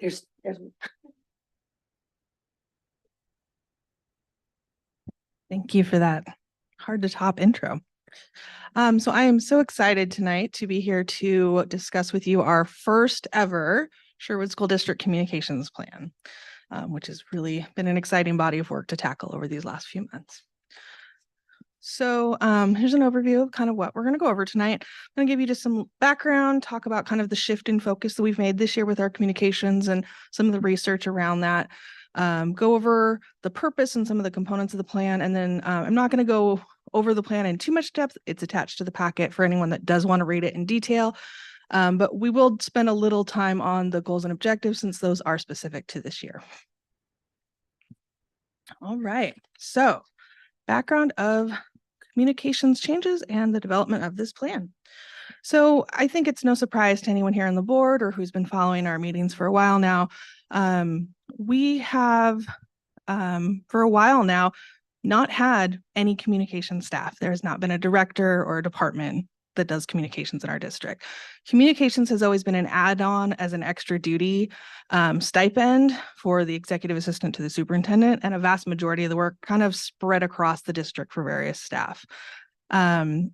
There's Thank you for that hard to top intro. So I am so excited tonight to be here to discuss with you our first ever Sherwood School District Communications Plan, which has really been an exciting body of work to tackle over these last few months. So here's an overview of kind of what we're going to go over tonight. I'm going to give you just some background, talk about kind of the shift in focus that we've made this year with our communications and some of the research around that. Go over the purpose and some of the components of the plan. And then I'm not going to go over the plan in too much depth. It's attached to the packet for anyone that does want to read it in detail. But we will spend a little time on the goals and objectives since those are specific to this year. All right. So background of communications changes and the development of this plan. So I think it's no surprise to anyone here on the board or who's been following our meetings for a while now. We have, for a while now, not had any communication staff. There has not been a director or a department that does communications in our district. Communications has always been an add-on as an extra duty stipend for the executive assistant to the superintendent, and a vast majority of the work kind of spread across the district for various staff. And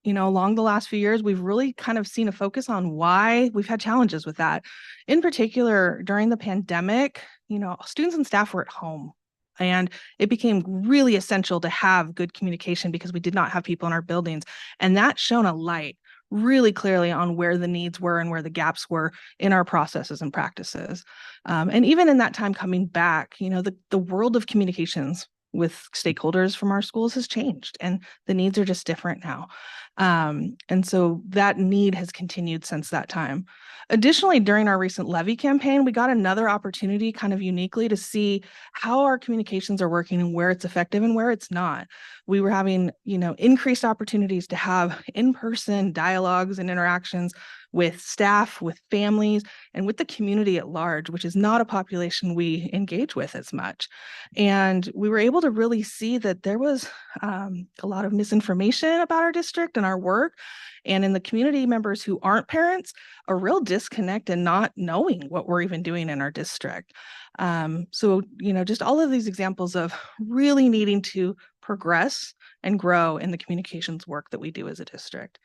along the last few years, we've really kind of seen a focus on why we've had challenges with that. In particular, during the pandemic, students and staff were at home, and it became really essential to have good communication because we did not have people in our buildings. And that shone a light really clearly on where the needs were and where the gaps were in our processes and practices. And even in that time coming back, the world of communications with stakeholders from our schools has changed, and the needs are just different now. And so that need has continued since that time. Additionally, during our recent levy campaign, we got another opportunity kind of uniquely to see how our communications are working and where it's effective and where it's not. We were having, increased opportunities to have in-person dialogues and interactions with staff, with families, and with the community at large, which is not a population we engage with as much. And we were able to really see that there was a lot of misinformation about our district and our work. And in the community members who aren't parents, a real disconnect and not knowing what we're even doing in our district. So, just all of these examples of really needing to progress and grow in the communications work that we do as a district.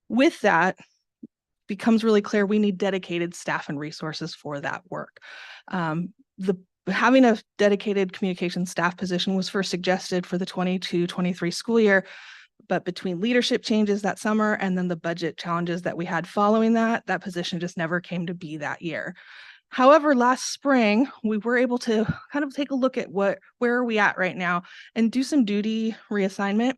With that, becomes really clear we need dedicated staff and resources for that work. Having a dedicated communications staff position was first suggested for the 22-23 school year, but between leadership changes that summer and then the budget challenges that we had following that position just never came to be that year. However, last spring, we were able to kind of take a look at where are we at right now and do some duty reassignment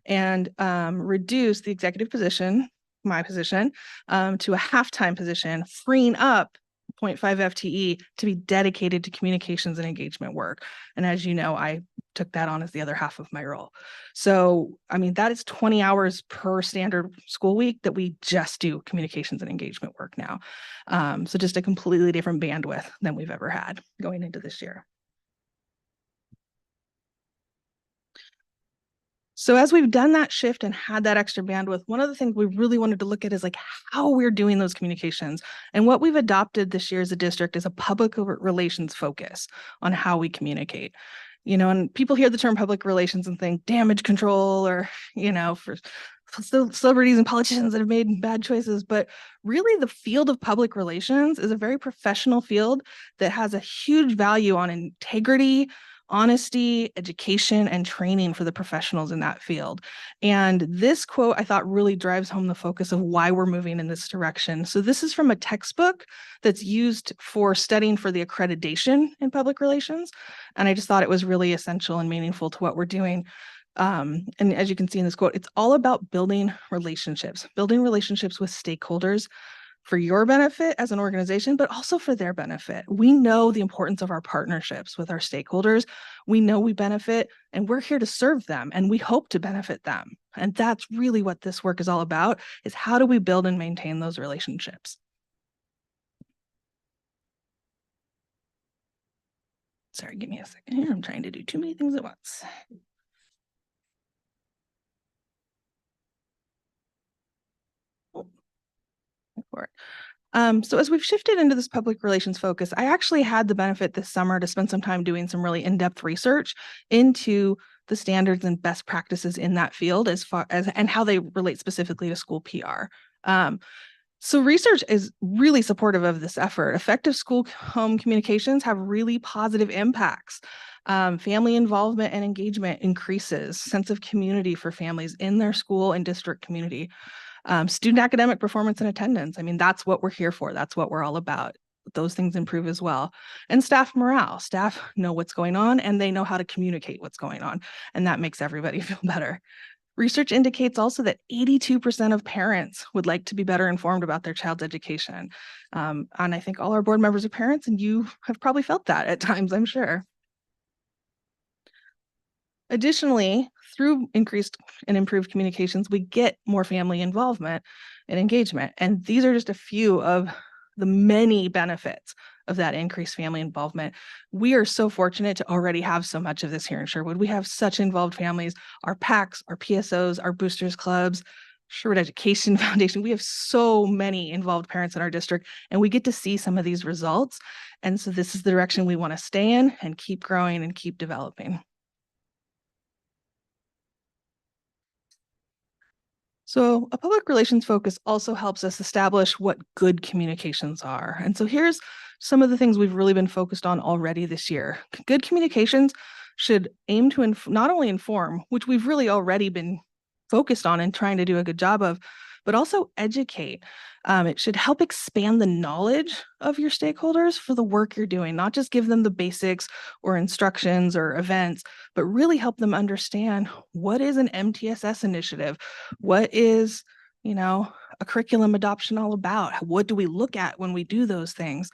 and reduce the executive position, my position, to a half-time position, freeing up 0.5 FTE to be dedicated to communications and engagement work. And as you know, I took that on as the other half of my role. So, that is 20 hours per standard school week that we just do communications and engagement work now. So just a completely different bandwidth than we've ever had going into this year. So as we've done that shift and had that extra bandwidth, one of the things we really wanted to look at is how we're doing those communications. And what we've adopted this year as a district is a public relations focus on how we communicate. And people hear the term public relations and think damage control or, for celebrities and politicians that have made bad choices. But really the field of public relations is a very professional field that has a huge value on integrity, honesty, education, and training for the professionals in that field. And this quote I thought really drives home the focus of why we're moving in this direction. So this is from a textbook that's used for studying for the accreditation in public relations. And I just thought it was really essential and meaningful to what we're doing. And as you can see in this quote, it's all about building relationships with stakeholders for your benefit as an organization, but also for their benefit. We know the importance of our partnerships with our stakeholders. We know we benefit, and we're here to serve them, and we hope to benefit them. And that's really what this work is all about, is how do we build and maintain those relationships? Sorry, give me a second here. I'm trying to do too many things at once. For it. So as we've shifted into this public relations focus, I actually had the benefit this summer to spend some time doing some really in-depth research into the standards and best practices in that field as far as and how they relate specifically to school PR. So research is really supportive of this effort. Effective school-home communications have really positive impacts. Family involvement and engagement increases, sense of community for families in their school and district community. Student academic performance and attendance. I mean, that's what we're here for. That's what we're all about. Those things improve as well. And staff morale. Staff know what's going on and they know how to communicate what's going on. And that makes everybody feel better. Research indicates also that 82% of parents would like to be better informed about their child's education. And I think all our board members are parents, and you have probably felt that at times, I'm sure. Additionally, through increased and improved communications, we get more family involvement and engagement. And these are just a few of the many benefits of that increased family involvement. We are so fortunate to already have so much of this here in Sherwood. We have such involved families, our PACs, our PSOs, our boosters clubs, Sherwood Education Foundation. We have so many involved parents in our district, and we get to see some of these results. And so this is the direction we want to stay in and keep growing and keep developing. So a public relations focus also helps us establish what good communications are. And so here's some of the things we've really been focused on already this year. Good communications should aim to not only inform, which we've really already been focused on and trying to do a good job of, but also educate. It should help expand the knowledge of your stakeholders for the work you're doing, not just give them the basics or instructions or events, but really help them understand what is an MTSS initiative, what is, a curriculum adoption all about, what do we look at when we do those things.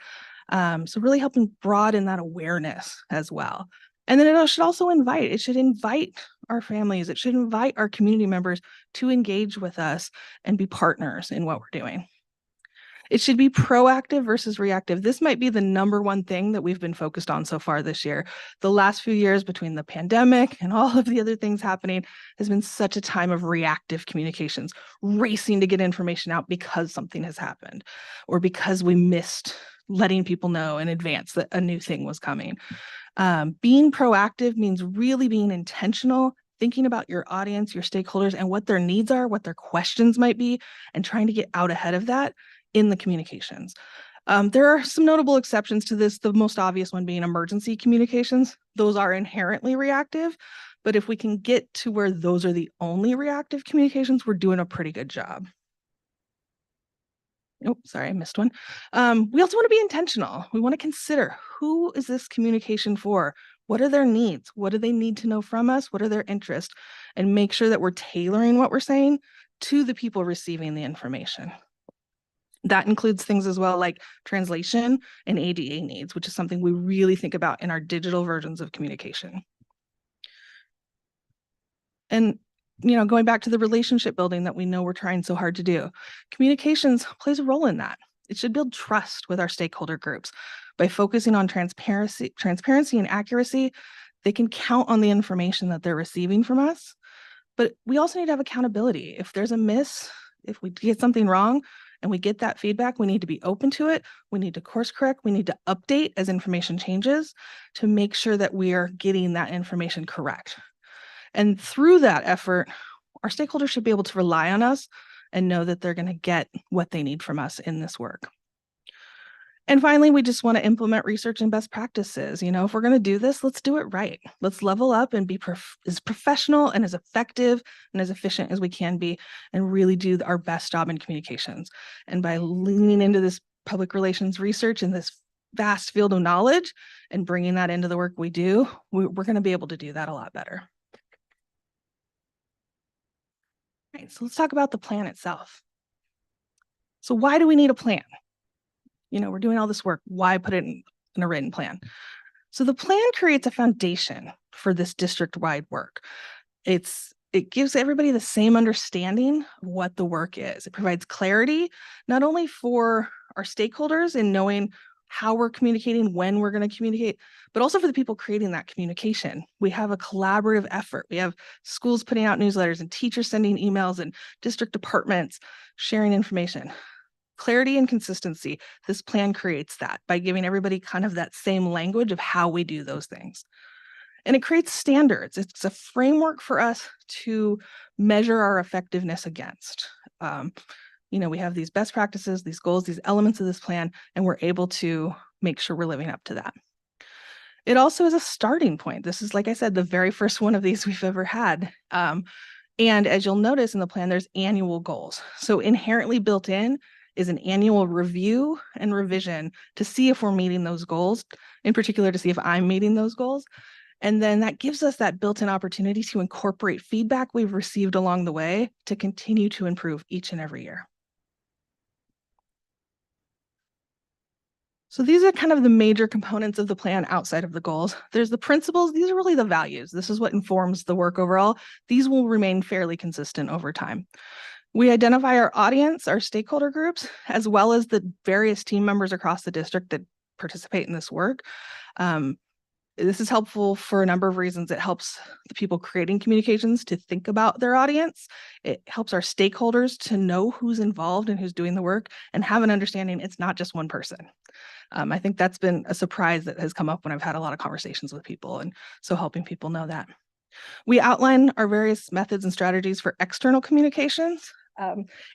So really helping broaden that awareness as well. And then it should also invite our families, it should invite our community members to engage with us and be partners in what we're doing. It should be proactive versus reactive. This might be the number one thing that we've been focused on so far this year. The last few years between the pandemic and all of the other things happening has been such a time of reactive communications, racing to get information out because something has happened or because we missed letting people know in advance that a new thing was coming. Being proactive means really being intentional, thinking about your audience, your stakeholders, and what their needs are, what their questions might be, and trying to get out ahead of that in the communications. There are some notable exceptions to this, the most obvious one being emergency communications. Those are inherently reactive, but if we can get to where those are the only reactive communications, we're doing a pretty good job. Oh, sorry, I missed one. We also want to be intentional. We want to consider, who is this communication for? What are their needs? What do they need to know from us? What are their interests? And make sure that we're tailoring what we're saying to the people receiving the information. That includes things as well like translation and ADA needs, which is something we really think about in our digital versions of communication. And going back to the relationship building that we know we're trying so hard to do, communications plays a role in that. It should build trust with our stakeholder groups. By focusing on transparency and accuracy, they can count on the information that they're receiving from us. But we also need to have accountability. If there's a miss, if we get something wrong and we get that feedback, we need to be open to it. We need to course correct. We need to update as information changes to make sure that we are getting that information correct. And through that effort, our stakeholders should be able to rely on us and know that they're going to get what they need from us in this work. And finally, we just want to implement research and best practices. If we're going to do this, let's do it right. Let's level up and be as professional and as effective and as efficient as we can be, and really do our best job in communications. And by leaning into this public relations research and this vast field of knowledge and bringing that into the work we do, we're going to be able to do that a lot better. All right, so let's talk about the plan itself. So why do we need a plan? We're doing all this work. Why put it in a written plan? So the plan creates a foundation for this district-wide work. It gives everybody the same understanding of what the work is. It provides clarity, not only for our stakeholders in knowing how we're communicating, when we're going to communicate, but also for the people creating that communication. We have a collaborative effort. We have schools putting out newsletters and teachers sending emails and district departments sharing information. Clarity and consistency. This plan creates that by giving everybody kind of that same language of how we do those things. And it creates standards. It's a framework for us to measure our effectiveness against. We have these best practices, these goals, these elements of this plan, and we're able to make sure we're living up to that. It also is a starting point. This is, like I said, the very first one of these we've ever had. And as you'll notice in the plan, there's annual goals. So inherently built in is an annual review and revision to see if we're meeting those goals, in particular to see if I'm meeting those goals. And then that gives us that built-in opportunity to incorporate feedback we've received along the way to continue to improve each and every year. So these are kind of the major components of the plan outside of the goals. There's the principles. These are really the values. This is what informs the work overall. These will remain fairly consistent over time. We identify our audience, our stakeholder groups, as well as the various team members across the district that participate in this work. This is helpful for a number of reasons. It helps the people creating communications to think about their audience. It helps our stakeholders to know who's involved and who's doing the work and have an understanding it's not just one person. I think that's been a surprise that has come up when I've had a lot of conversations with people, and so helping people know that. We outline our various methods and strategies for external communications.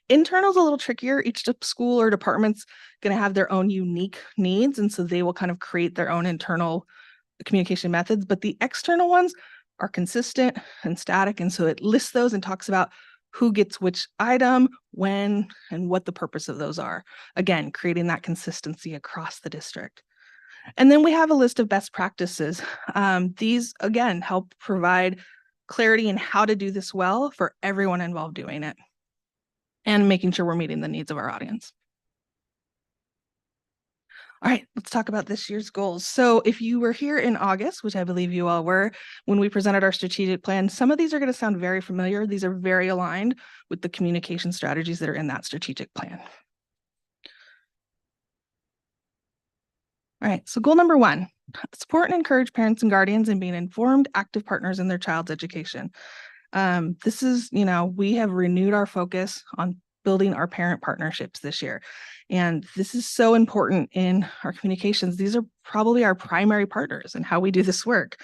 Internal is a little trickier. Each school or department's going to have their own unique needs, and so they will kind of create their own internal communication methods, but the external ones are consistent and static, and so it lists those and talks about who gets which item, when, and what the purpose of those are. Again, creating that consistency across the district. And then we have a list of best practices. These, again, help provide clarity in how to do this well for everyone involved doing it and making sure we're meeting the needs of our audience. All right, let's talk about this year's goals. So if you were here in August, which I believe you all were, when we presented our strategic plan, some of these are going to sound very familiar. These are very aligned with the communication strategies that are in that strategic plan. All right, so goal number 1, support and encourage parents and guardians in being informed, active partners in their child's education. This is, we have renewed our focus on building our parent partnerships this year. And this is so important in our communications. These are probably our primary partners in how we do this work.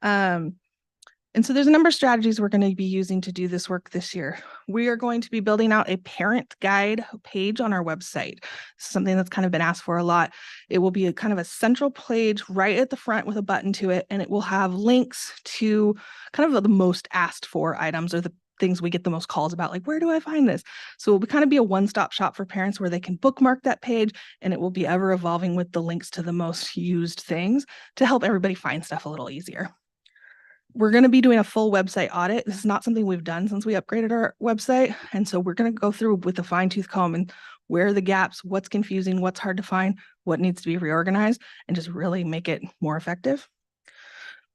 And so there's a number of strategies we're going to be using to do this work this year. We are going to be building out a parent guide page on our website. This is something that's kind of been asked for a lot. It will be a kind of a central page right at the front with a button to it, and it will have links to kind of the most asked for items or the things we get the most calls about, like, where do I find this? So it will kind of be a one-stop shop for parents where they can bookmark that page, and it will be ever evolving with the links to the most used things to help everybody find stuff a little easier. We're going to be doing a full website audit. This is not something we've done since we upgraded our website. And so we're going to go through with a fine-tooth comb and where are the gaps, what's confusing, what's hard to find, what needs to be reorganized, and just really make it more effective.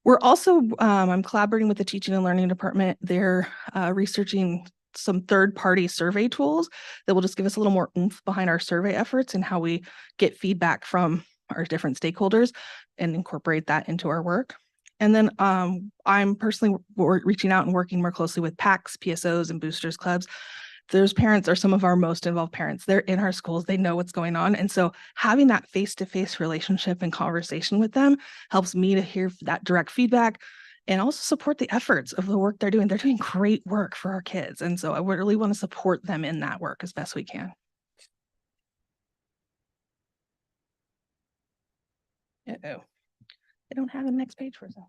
We're also, I'm collaborating with the teaching and learning department. They're researching some third-party survey tools that will just give us a little more oomph behind our survey efforts and how we get feedback from our different stakeholders and incorporate that into our work. And then I'm personally reaching out and working more closely with PACs, PSOs, and boosters clubs. Those parents are some of our most involved parents. They're in our schools. They know what's going on. And so having that face-to-face relationship and conversation with them helps me to hear that direct feedback and also support the efforts of the work they're doing. They're doing great work for our kids. And so I really want to support them in that work as best we can. Uh-oh. I don't have the next page for that.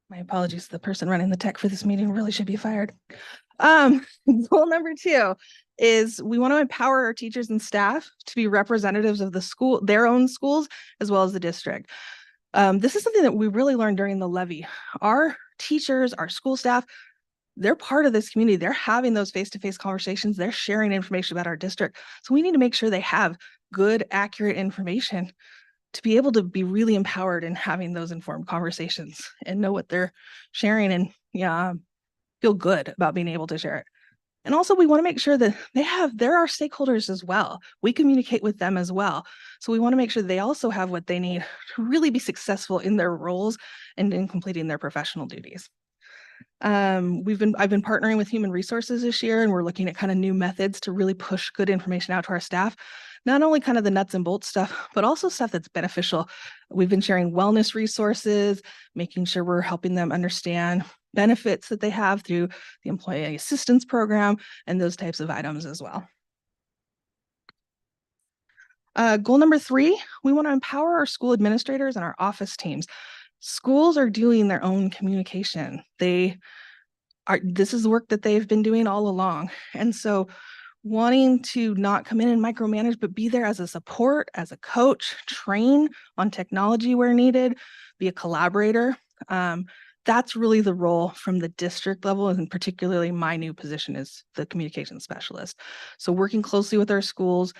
My apologies. The person running the tech for this meeting really should be fired. Goal number 2 is we want to empower our teachers and staff to be representatives of the school, their own schools, as well as the district. This is something that we really learned during the levy. Our teachers, our school staff, they're part of this community. They're having those face-to-face conversations. They're sharing information about our district. So we need to make sure they have good, accurate information to be able to be really empowered in having those informed conversations and know what they're sharing and feel good about being able to share it. And also we want to make sure that they're our stakeholders as well. We communicate with them as well. So we want to make sure they also have what they need to really be successful in their roles and in completing their professional duties. I've been partnering with human resources this year, and we're looking at kind of new methods to really push good information out to our staff. Not only kind of the nuts and bolts stuff, but also stuff that's beneficial. We've been sharing wellness resources, making sure we're helping them understand benefits that they have through the employee assistance program and those types of items as well. Goal number 3, we want to empower our school administrators and our office teams. Schools are doing their own communication. This is work that they've been doing all along. And so wanting to not come in and micromanage, but be there as a support, as a coach, train on technology where needed, be a collaborator. That's really the role from the district level, and particularly my new position is the communications specialist. So working closely with our schools,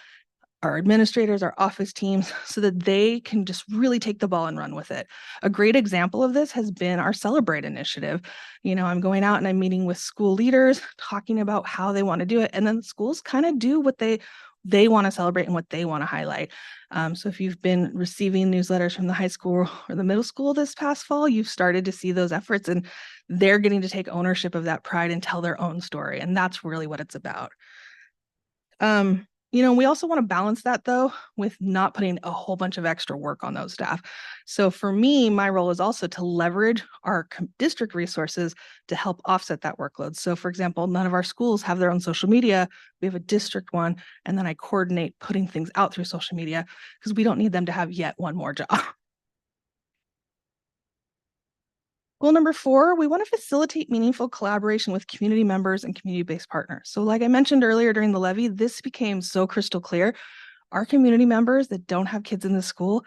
our administrators, our office teams, so that they can just really take the ball and run with it. A great example of this has been our Celebrate initiative. I'm going out and I'm meeting with school leaders, talking about how they want to do it. And then the schools kind of do what they want to celebrate and what they want to highlight. So if you've been receiving newsletters from the high school or the middle school this past fall, you've started to see those efforts, and they're getting to take ownership of that pride and tell their own story. And that's really what it's about. We also want to balance that though with not putting a whole bunch of extra work on those staff. So for me, my role is also to leverage our district resources to help offset that workload. So for example, none of our schools have their own social media. We have a district one, and then I coordinate putting things out through social media because we don't need them to have yet one more job. Goal number 4, we want to facilitate meaningful collaboration with community members and community-based partners. So like I mentioned earlier during the levy, this became so crystal clear. Our community members that don't have kids in the school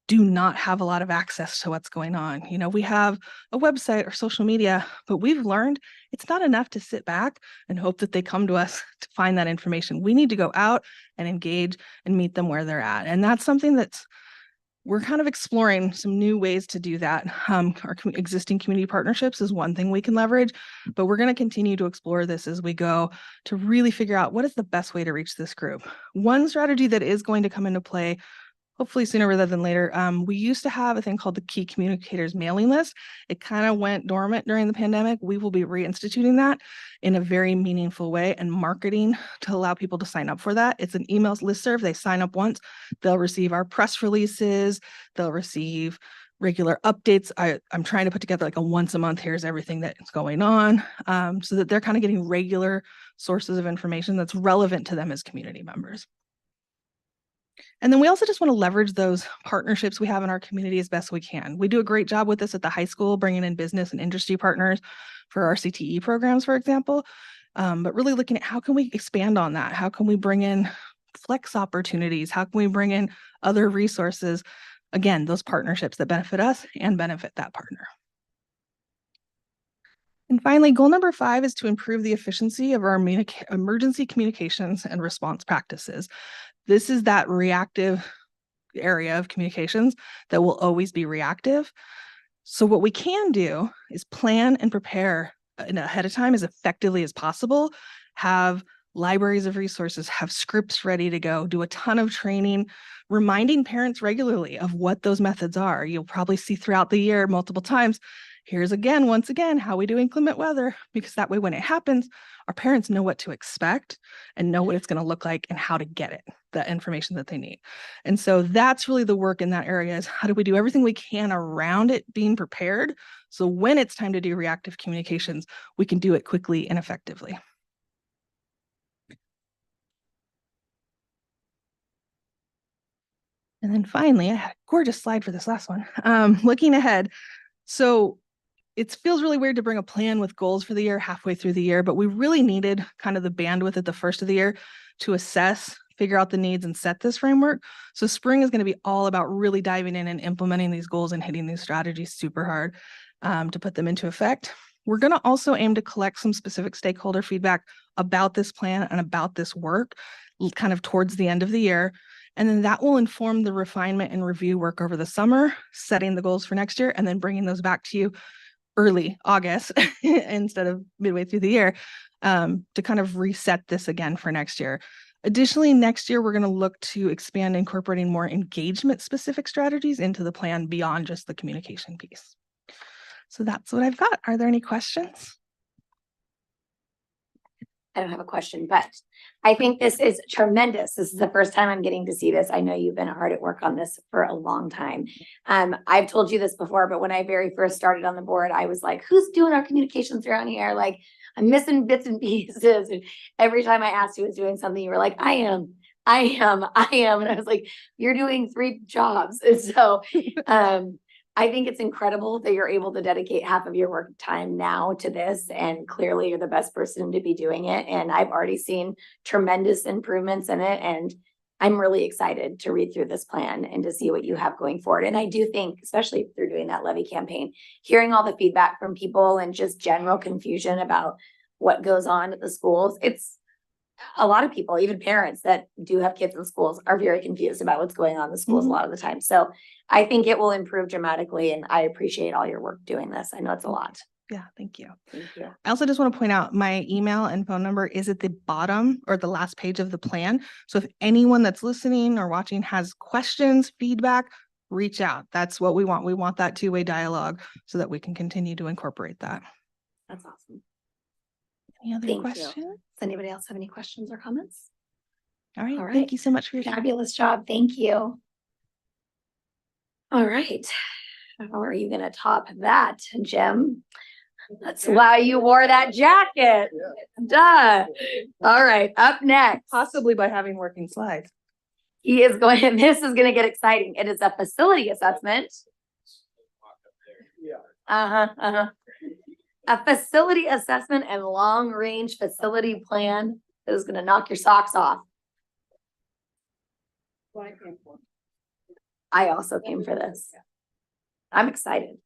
do not have a lot of access to what's going on. We have a website or social media, but we've learned it's not enough to sit back and hope that they come to us to find that information. We need to go out and engage and meet them where they're at. And that's something we're kind of exploring some new ways to do that. Our existing community partnerships is one thing we can leverage, but we're going to continue to explore this as we go to really figure out what is the best way to reach this group. One strategy that is going to come into play, hopefully sooner rather than later, we used to have a thing called the Key Communicators mailing list. It kind of went dormant during the pandemic. We will be reinstituting that in a very meaningful way and marketing to allow people to sign up for that. It's an email listserv. They sign up once, they'll receive our press releases, they'll receive regular updates. I'm trying to put together like a once a month, here's everything that's going on, so that they're kind of getting regular sources of information that's relevant to them as community members. And then we also just want to leverage those partnerships we have in our community as best we can. We do a great job with this at the high school, bringing in business and industry partners for our CTE programs, for example, but really looking at how can we expand on that? How can we bring in flex opportunities? How can we bring in other resources? Again, those partnerships that benefit us and benefit that partner. And finally, goal number 5 is to improve the efficiency of our emergency communications and response practices. This is that reactive area of communications that will always be reactive. So what we can do is plan and prepare ahead of time as effectively as possible, have libraries of resources, have scripts ready to go, do a ton of training, reminding parents regularly of what those methods are. You'll probably see throughout the year multiple times. Here's again, once again, how we do inclement weather, because that way when it happens, our parents know what to expect and know what it's going to look like and how to get it, the information that they need. And so that's really the work in that area, is how do we do everything we can around it being prepared, so when it's time to do reactive communications, we can do it quickly and effectively. And then finally, I had a gorgeous slide for this last one. Looking ahead. So it feels really weird to bring a plan with goals for the year halfway through the year, but we really needed kind of the bandwidth at the first of the year to assess, figure out the needs, and set this framework. So spring is going to be all about really diving in and implementing these goals and hitting these strategies super hard to put them into effect. We're going to also aim to collect some specific stakeholder feedback about this plan and about this work kind of towards the end of the year. And then that will inform the refinement and review work over the summer, setting the goals for next year, and then bringing those back to you early August instead of midway through the year to kind of reset this again for next year. Additionally, next year, we're going to look to expand incorporating more engagement specific strategies into the plan beyond just the communication piece. So that's what I've got. Are there any questions? I don't have a question, but I think this is tremendous. This is the first time I'm getting to see this. I know you've been hard at work on this for a long time. I've told you this before, but when I very first started on the board, I was like, who's doing our communications around here? Like, I'm missing bits and pieces. And every time I asked who was doing something, you were like, I am. And I was like, you're doing 3 jobs. And so I think it's incredible that you're able to dedicate half of your work time now to this, and clearly you're the best person to be doing it. And I've already seen tremendous improvements in it, and I'm really excited to read through this plan and to see what you have going forward. And I do think, especially through doing that levy campaign, hearing all the feedback from people and just general confusion about what goes on at the schools, it's a lot of people, even parents that do have kids in schools, are very confused about what's going on in the schools a lot of the time. So I think it will improve dramatically, and I appreciate all your work doing this. I know it's a lot. Yeah, thank you. Thank you. I also just want to point out my email and phone number is at the bottom or the last page of the plan. So if anyone that's listening or watching has questions, feedback, reach out. That's what we want. We want that two-way dialogue so that we can continue to incorporate that. That's awesome. Any other Thank questions? you. Does anybody else have any questions or comments? All right. All right. Thank you so much for your time. Fabulous job. Thank you. All right. How are you going to top that, Jim? That's why you wore that jacket. Duh. All right. Up next. Possibly by having working slides. He is going, this is going to get exciting. It is a facility assessment. A facility assessment and long range facility plan that is going to knock your socks off. I also came for this. I'm excited.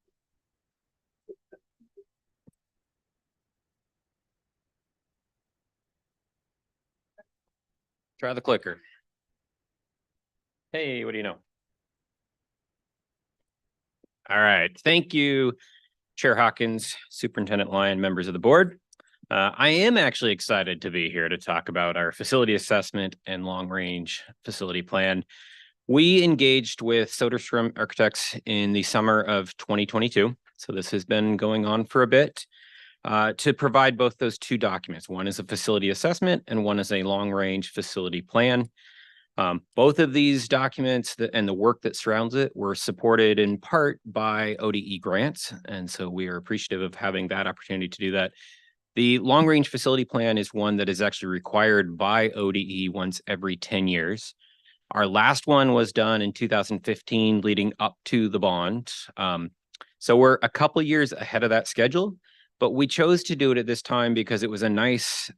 Try the clicker. Hey, what do you know? All right. Thank you, Chair Hawkins, Superintendent Lyon, members of the board. I am actually excited to be here to talk about our facility assessment and long-range facility plan. We engaged with Soderstrom Architects in the summer of 2022. So this has been going on for a bit to provide both those 2 documents. One is a facility assessment and one is a long-range facility plan. Both of these documents and the work that surrounds it were supported in part by ODE grants. And so we are appreciative of having that opportunity to do that. The long-range facility plan is one that is actually required by ODE once every 10 years. Our last one was done in 2015 leading up to the bond. So we're a couple years ahead of that schedule, but we chose to do it at this time because it was a nice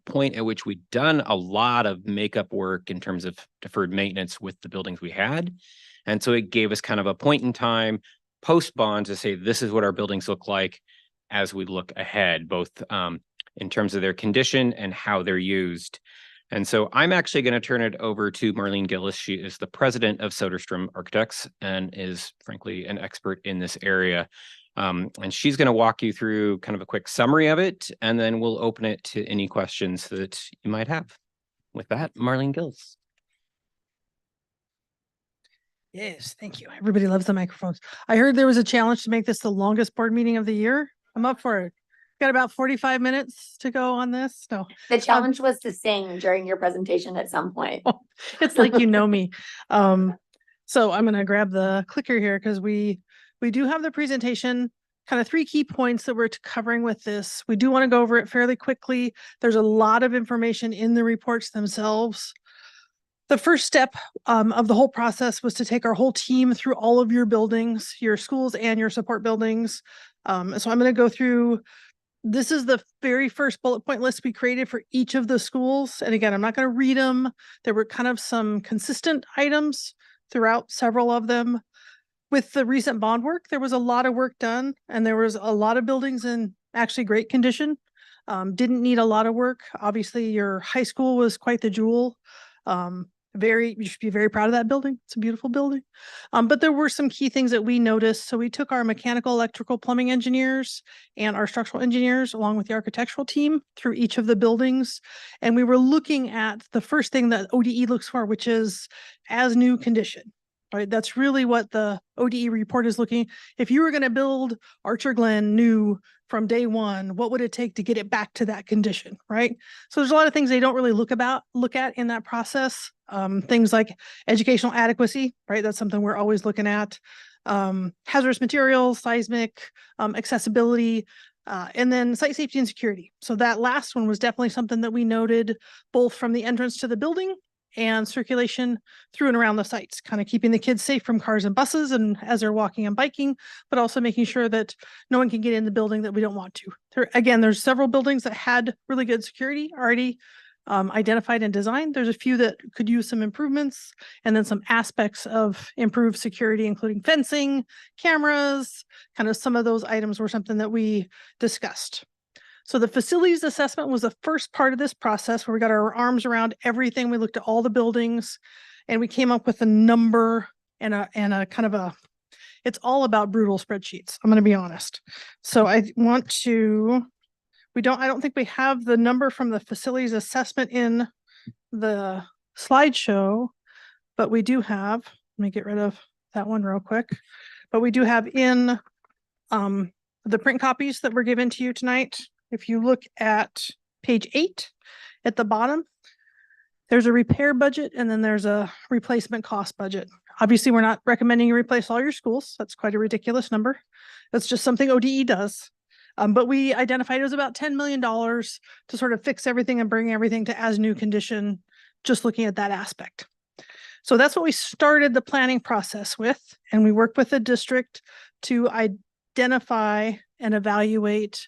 point at which we'd done a lot of makeup work in terms of deferred maintenance with the buildings we had. And so it gave us kind of a point in time post-bond to say, this is what our buildings look like as we look ahead, both in terms of their condition and how they're used. And so I'm actually going to turn it over to Marlene Gillis. She is the president of Soderstrom Architects and is frankly an expert in this area. And she's going to walk you through kind of a quick summary of it, and then we'll open it to any questions that you might have. With that, Marlene Gills. Yes, thank you. Everybody loves the microphones. I heard there was a challenge to make this the longest board meeting of the year. I'm up for it. Got about 45 minutes to go on this. No, The challenge was to sing during your presentation at some point. it's like you know me. So I'm gonna grab the clicker here because we do have the presentation, kind of 3 key points that we're covering with this. We do want to go over it fairly quickly. There's a lot of information in the reports themselves. The first step of the whole process was to take our whole team through all of your buildings, your schools and your support buildings. So I'm going to go through, this is the very first bullet point list we created for each of the schools. And again, I'm not going to read them. There were kind of some consistent items throughout several of them. With the recent bond work, there was a lot of work done, and there was a lot of buildings in actually great condition. Didn't need a lot of work. Obviously, your high school was quite the jewel. You should be very proud of that building. It's a beautiful building. But there were some key things that we noticed. So we took our mechanical, electrical, plumbing engineers and our structural engineers along with the architectural team through each of the buildings. And we were looking at the first thing that ODE looks for, which is as new condition. Right? That's really what the ODE report is looking. If you were going to build Archer Glen new from day one, what would it take to get it back to that condition, right? So there's a lot of things they don't really look at in that process. Things like educational adequacy, right? That's something we're always looking at. Hazardous materials, seismic, accessibility, and then site safety and security. So that last one was definitely something that we noted both from the entrance to the building and circulation through and around the sites, kind of keeping the kids safe from cars and buses and as they're walking and biking, but also making sure that no one can get in the building that we don't want to. There's several buildings that had really good security already identified and designed. There's a few that could use some improvements, and then some aspects of improved security, including fencing, cameras, kind of some of those items were something that we discussed. So the facilities assessment was the first part of this process where we got our arms around everything. We looked at all the buildings and we came up with a number and a kind of it's all about brutal spreadsheets. I'm going to be honest. So I don't think we have the number from the facilities assessment in the slideshow, but we do have, let me get rid of that one real quick, but we do have in the print copies that were given to you tonight. If you look at page 8 at the bottom, there's a repair budget and then there's a replacement cost budget. Obviously, we're not recommending you replace all your schools. That's quite a ridiculous number. That's just something ODE does. But we identified it was about $10 million to sort of fix everything and bring everything to as new condition, just looking at that aspect. So that's what we started the planning process with. And we worked with the district to identify and evaluate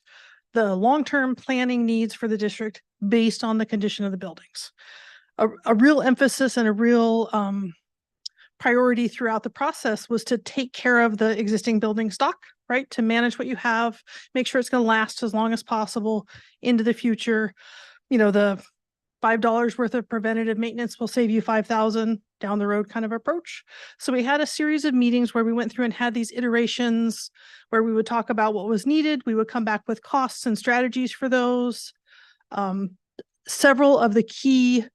the long-term planning needs for the district based on the condition of the buildings. A real emphasis and a real priority throughout the process was to take care of the existing building stock, right? To manage what you have, make sure it's going to last as long as possible into the future. You know, the $5 worth of preventative maintenance will save you $5,000 down the road kind of approach. So we had a series of meetings where we went through and had these iterations where we would talk about what was needed. We would come back with costs and strategies for those. Several of the key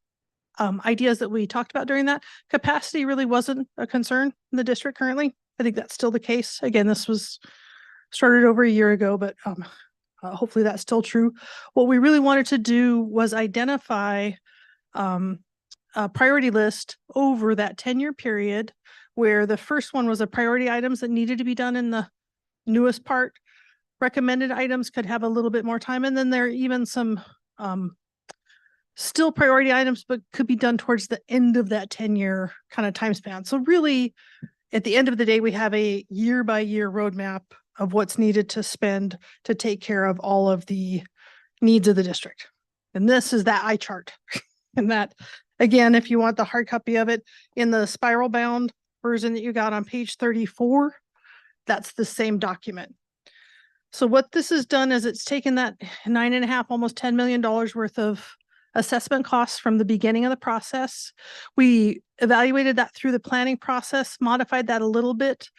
ideas that we talked about during that, capacity really wasn't a concern in the district currently. I think that's still the case. Again, this was started over a year ago, but hopefully that's still true. What we really wanted to do was identify a priority list over that 10-year period, where the first one was a priority items that needed to be done in the newest part. Recommended items could have a little bit more time. And then there are even some still priority items, but could be done towards the end of that 10-year kind of time span. So really, at the end of the day, we have a year-by-year roadmap of what's needed to spend to take care of all of the needs of the district. And this is that eye chart. And that, again, if you want the hard copy of it in the spiral bound version that you got on page 34, that's the same document. So what this has done is it's taken that $9.5, almost $10 million worth of assessment costs from the beginning of the process. We evaluated that through the planning process, modified that a little bit,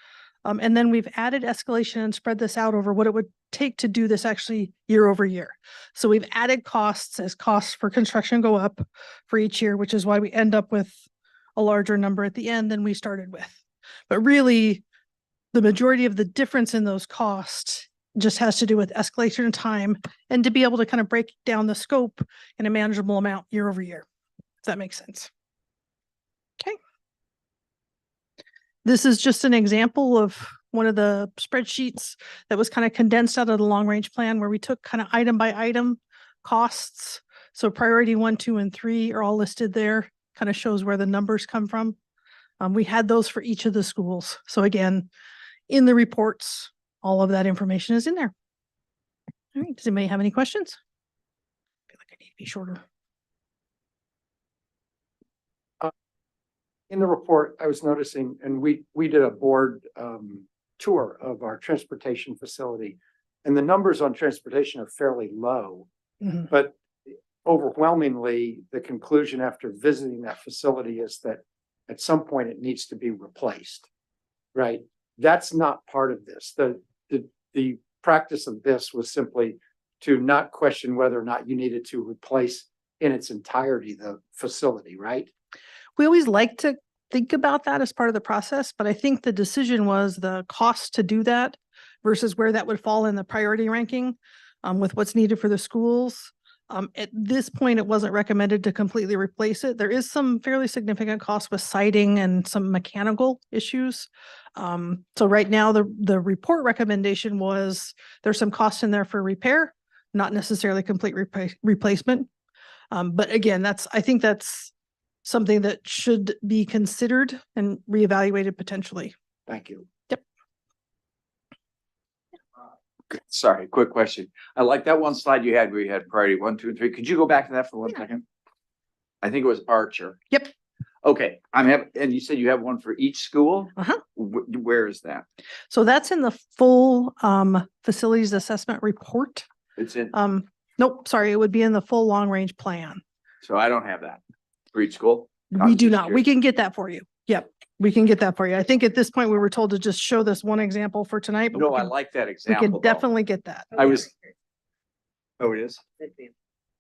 And then we've added escalation and spread this out over what it would take to do this actually year over year. So we've added costs as costs for construction go up for each year, which is why we end up with a larger number at the end than we started with. But really, the majority of the difference in those costs just has to do with escalation in time and to be able to kind of break down the scope in a manageable amount year over year. If that makes sense. Okay. This is just an example of one of the spreadsheets that was kind of condensed out of the long range plan where we took kind of item by item costs. So priority 1, 2, and 3 are all listed there, kind of shows where the numbers come from. We had those for each of the schools. So again, in the reports, all of that information is in there. All right, does anybody have any questions? I feel like I need to be shorter. In the report, I was noticing, and we did a board tour of our transportation facility, and the numbers on transportation are fairly low. Mhm. But overwhelmingly, the conclusion after visiting that facility is that at some point it needs to be replaced, right? That's not part of this. The practice of this was simply to not question whether or not you needed to replace in its entirety the facility, right? We always like to think about that as part of the process, but I think the decision was the cost to do that versus where that would fall in the priority ranking with what's needed for the schools. At this point, it wasn't recommended to completely replace it. There is some fairly significant cost with siding and some mechanical issues. So right now, the report recommendation was there's some cost in there for repair, not necessarily complete replacement. But again, I think that's something that should be considered and reevaluated potentially. Thank you. Yep. Sorry, quick question. I like that one slide you had where you had priority 1, 2, and 3. Could you go back to that for 1 second? I think it was Archer. Yep. Okay, and you said you have one for each school? Uh-huh. Where is that? So that's in the full facilities assessment report. It's in, Nope, sorry, it would be in the full long range plan. so I don't have that for each school? We do not. We can get that for you. Yep, we can get that for you. I think at this point, we were told to just show this one example for tonight. But No, we I can- like that We example. can though. definitely get that. I was. Oh, it is?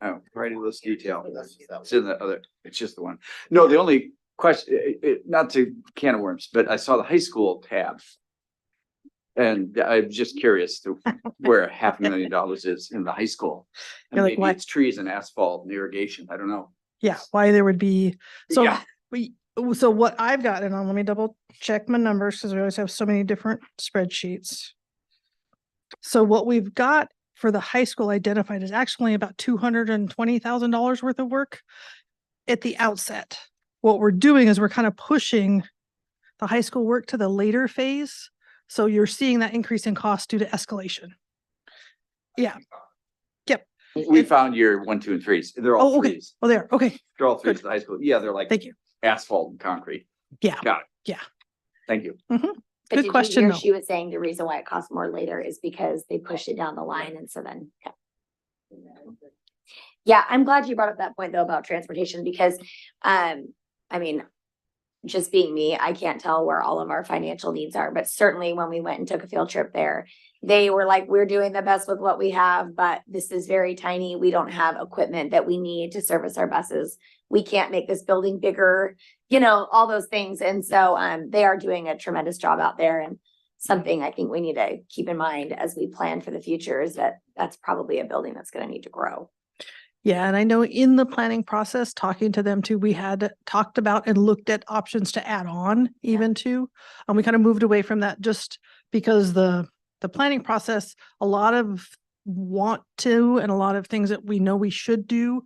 Oh, priority list detail. It's in the other, it's just the one. No, the only question, not to can of worms, but I saw the high school tab. And I'm just curious to where $500,000 is in the high school. And You're like, maybe what? it's trees and asphalt and irrigation. I don't know. Yeah, why there would be, so Yeah. so what I've got, and let me double check my numbers because we always have so many different spreadsheets. So what we've got for the high school identified is actually about $220,000 worth of work at the outset. What we're doing is we're kind of pushing the high school work to the later phase. So you're seeing that increase in cost due to escalation. Yeah. Yep. We found your 1, 2, and 3s. They're all Oh, okay. threes. Oh, there. Okay. They're all threes at the high school. Yeah, they're like Thank you. asphalt and concrete. Yeah. Got it. Yeah. Thank you. But Good did you question, hear though. She was saying the reason why it costs more later is because they push it down the line and so then. Yeah, I'm glad you brought up that point though about transportation because, I mean, just being me, I can't tell where all of our financial needs are, but certainly when we went and took a field trip there, they were like, we're doing the best with what we have, but this is very tiny. We don't have equipment that we need to service our buses. We can't make this building bigger, all those things. And so they are doing a tremendous job out there. And something I think we need to keep in mind as we plan for the future is that that's probably a building that's going to need to grow. Yeah, and I know in the planning process, talking to them too, we had talked about and looked at options to add on even to, and we kind of moved away from that just because the planning process, a lot of want to and a lot of things that we know we should do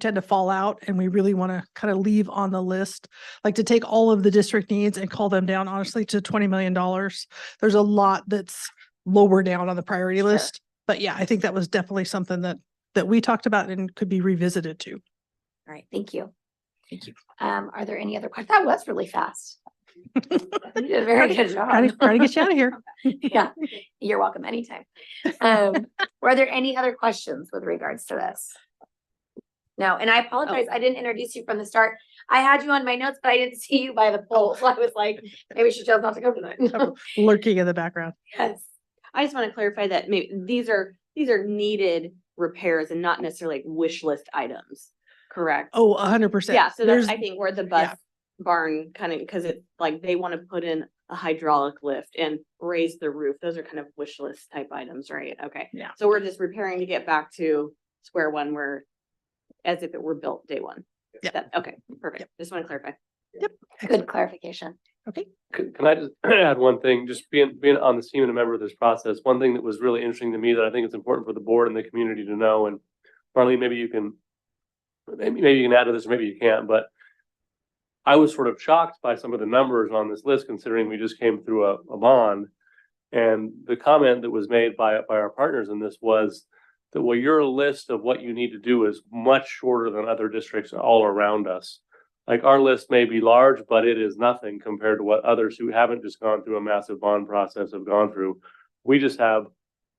tend to fall out, and we really want to kind of leave on the list, like to take all of the district needs and call them down honestly to $20 million. There's a lot that's lower down on the priority list, but yeah, I think that was definitely something that we talked about and could be revisited too. All right, thank you. Thank you. Are there any other questions? That was really fast. You did a very good job. Trying to get you out of here. Yeah, you're welcome anytime. Were there any other questions with regards to this? No, and I apologize, I didn't introduce you from the start. I had you on my notes, but I didn't see you by the poll. So I was like, maybe she chose not to come tonight. Lurking in the background. Yes. I just want to clarify that maybe these are needed repairs and not necessarily like wish list items, correct? Oh, 100%. Yeah, so There's- that's, I think, where the bus barn kind of, because it's like they want to put in a hydraulic lift and raise the roof. Those are kind of wish list type items, right? Okay. Yeah. So we're just repairing to get back to square one where, as if it were built day one. Yeah. Okay, perfect. Just want to clarify. Good clarification. Okay. Can I just add one thing, just being on the team and a member of this process, one thing that was really interesting to me that I think is important for the board and the community to know, and Marlene, maybe you can add to this, or maybe you can't, but I was sort of shocked by some of the numbers on this list, considering we just came through a bond. And the comment that was made by our partners in this was that, well, your list of what you need to do is much shorter than other districts all around us. Like, our list may be large, but it is nothing compared to what others who haven't just gone through a massive bond process have gone through. We just have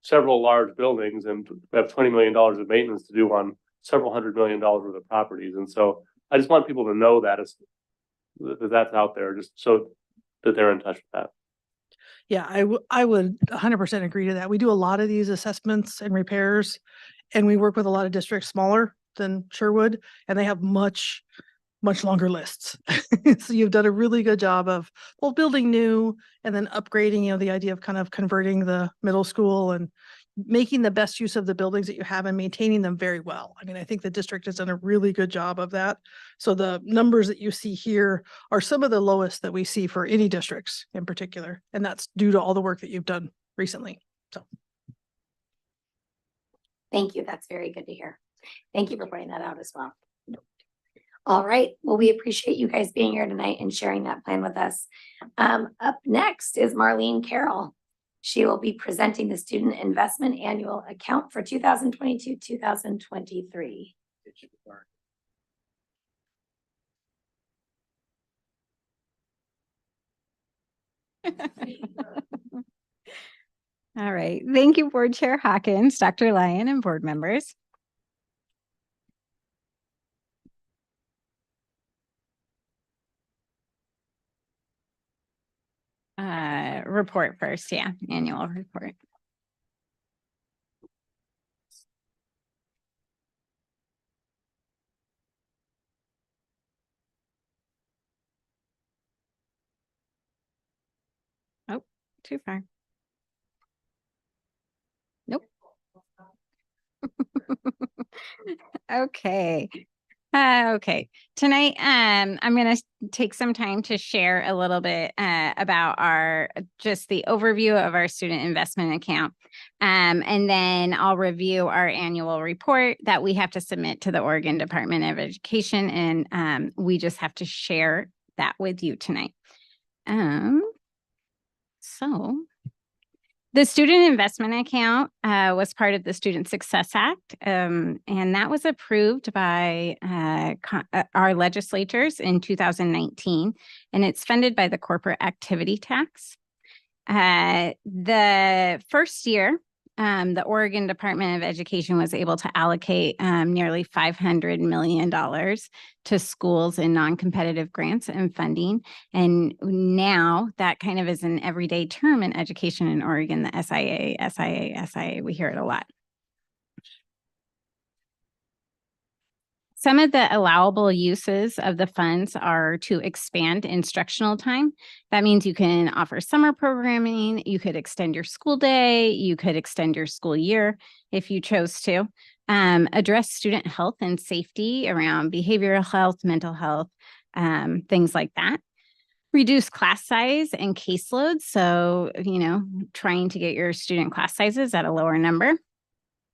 several large buildings and we have $20 million of maintenance to do on several $100 million worth of properties. And so I just want people to know that that's out there, just so that they're in touch with that. Yeah, I would 100% agree to that. We do a lot of these assessments and repairs, and we work with a lot of districts smaller than Sherwood, and they have much longer lists. So you've done a really good job of both building new and then upgrading, the idea of kind of converting the middle school and making the best use of the buildings that you have and maintaining them very well. I mean, I think the district has done a really good job of that. So the numbers that you see here are some of the lowest that we see for any districts in particular. And that's due to all the work that you've done recently. So. Thank you. That's very good to hear. Thank you for pointing that out as well. All right. Well, we appreciate you guys being here tonight and sharing that plan with us. Up next is Marlene Carroll. She will be presenting the Student Investment Annual Account for 2022-2023. All right. Thank you, Board Chair Hawkins, Dr. Lyon, and board members. Report first. Yeah. Annual report. Oh, too far. Nope. Okay. Okay. Tonight, I'm going to take some time to share a little bit about just the overview of our student investment account. And then I'll review our annual report that we have to submit to the Oregon Department of Education. And we just have to share that with you tonight. So the Student Investment Account was part of the Student Success Act, and that was approved by our legislatures in 2019, and it's funded by the corporate activity tax. The first year, the Oregon Department of Education was able to allocate nearly $500 million to schools in non-competitive grants and funding. And now that kind of is an everyday term in education in Oregon, the SIA, we hear it a lot. Some of the allowable uses of the funds are to expand instructional time. That means you can offer summer programming, you could extend your school day, you could extend your school year if you chose to. Address student health and safety around behavioral health, mental health, things like that. Reduce class size and caseload. So, trying to get your student class sizes at a lower number.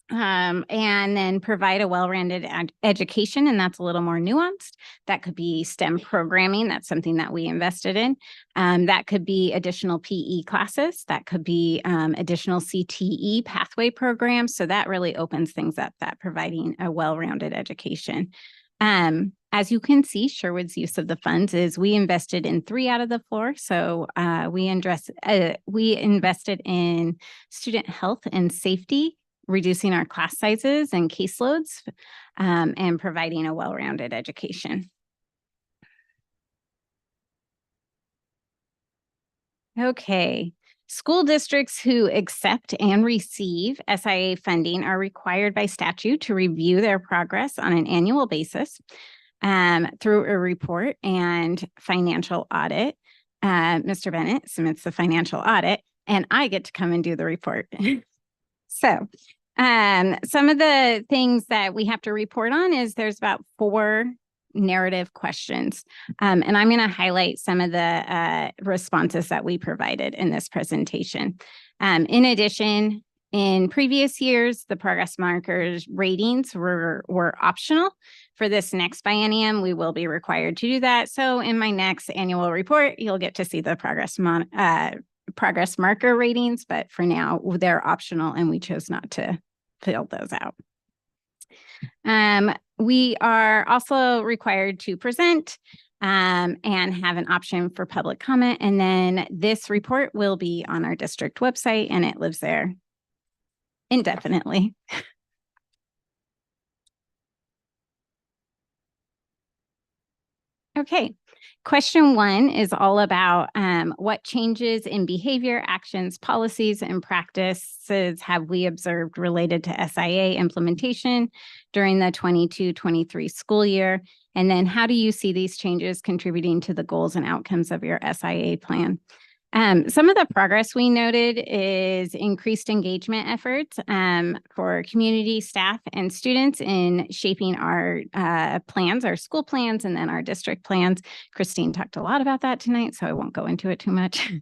And then provide a well-rounded education, and that's a little more nuanced. That could be STEM programming. That's something that we invested in. That could be additional PE classes. That could be additional CTE pathway programs. So that really opens things up, that providing a well-rounded education. As you can see, Sherwood's use of the funds is we invested in 3 out of the 4. So we invested in student health and safety, reducing our class sizes and caseloads, and providing a well-rounded education. Okay. School districts who accept and receive SIA funding are required by statute to review their progress on an annual basis through a report and financial audit. Mr. Bennett submits the financial audit, and I get to come and do the report. So some of the things that we have to report on is there's about 4 narrative questions. And I'm going to highlight some of the responses that we provided in this presentation. In addition, in previous years, the progress markers ratings were optional. For this next biennium, we will be required to do that. So in my next annual report, you'll get to see the progress marker ratings, but for now, they're optional and we chose not to fill those out. We are also required to present and have an option for public comment. And then this report will be on our district website and it lives there indefinitely. Okay. Question 1 is all about what changes in behavior, actions, policies, and practices have we observed related to SIA implementation during the 22-23 school year? And then how do you see these changes contributing to the goals and outcomes of your SIA plan? Some of the progress we noted is increased engagement efforts for community, staff, and students in shaping our plans, our school plans, and then our district plans. Christine talked a lot about that tonight, so I won't go into it too much.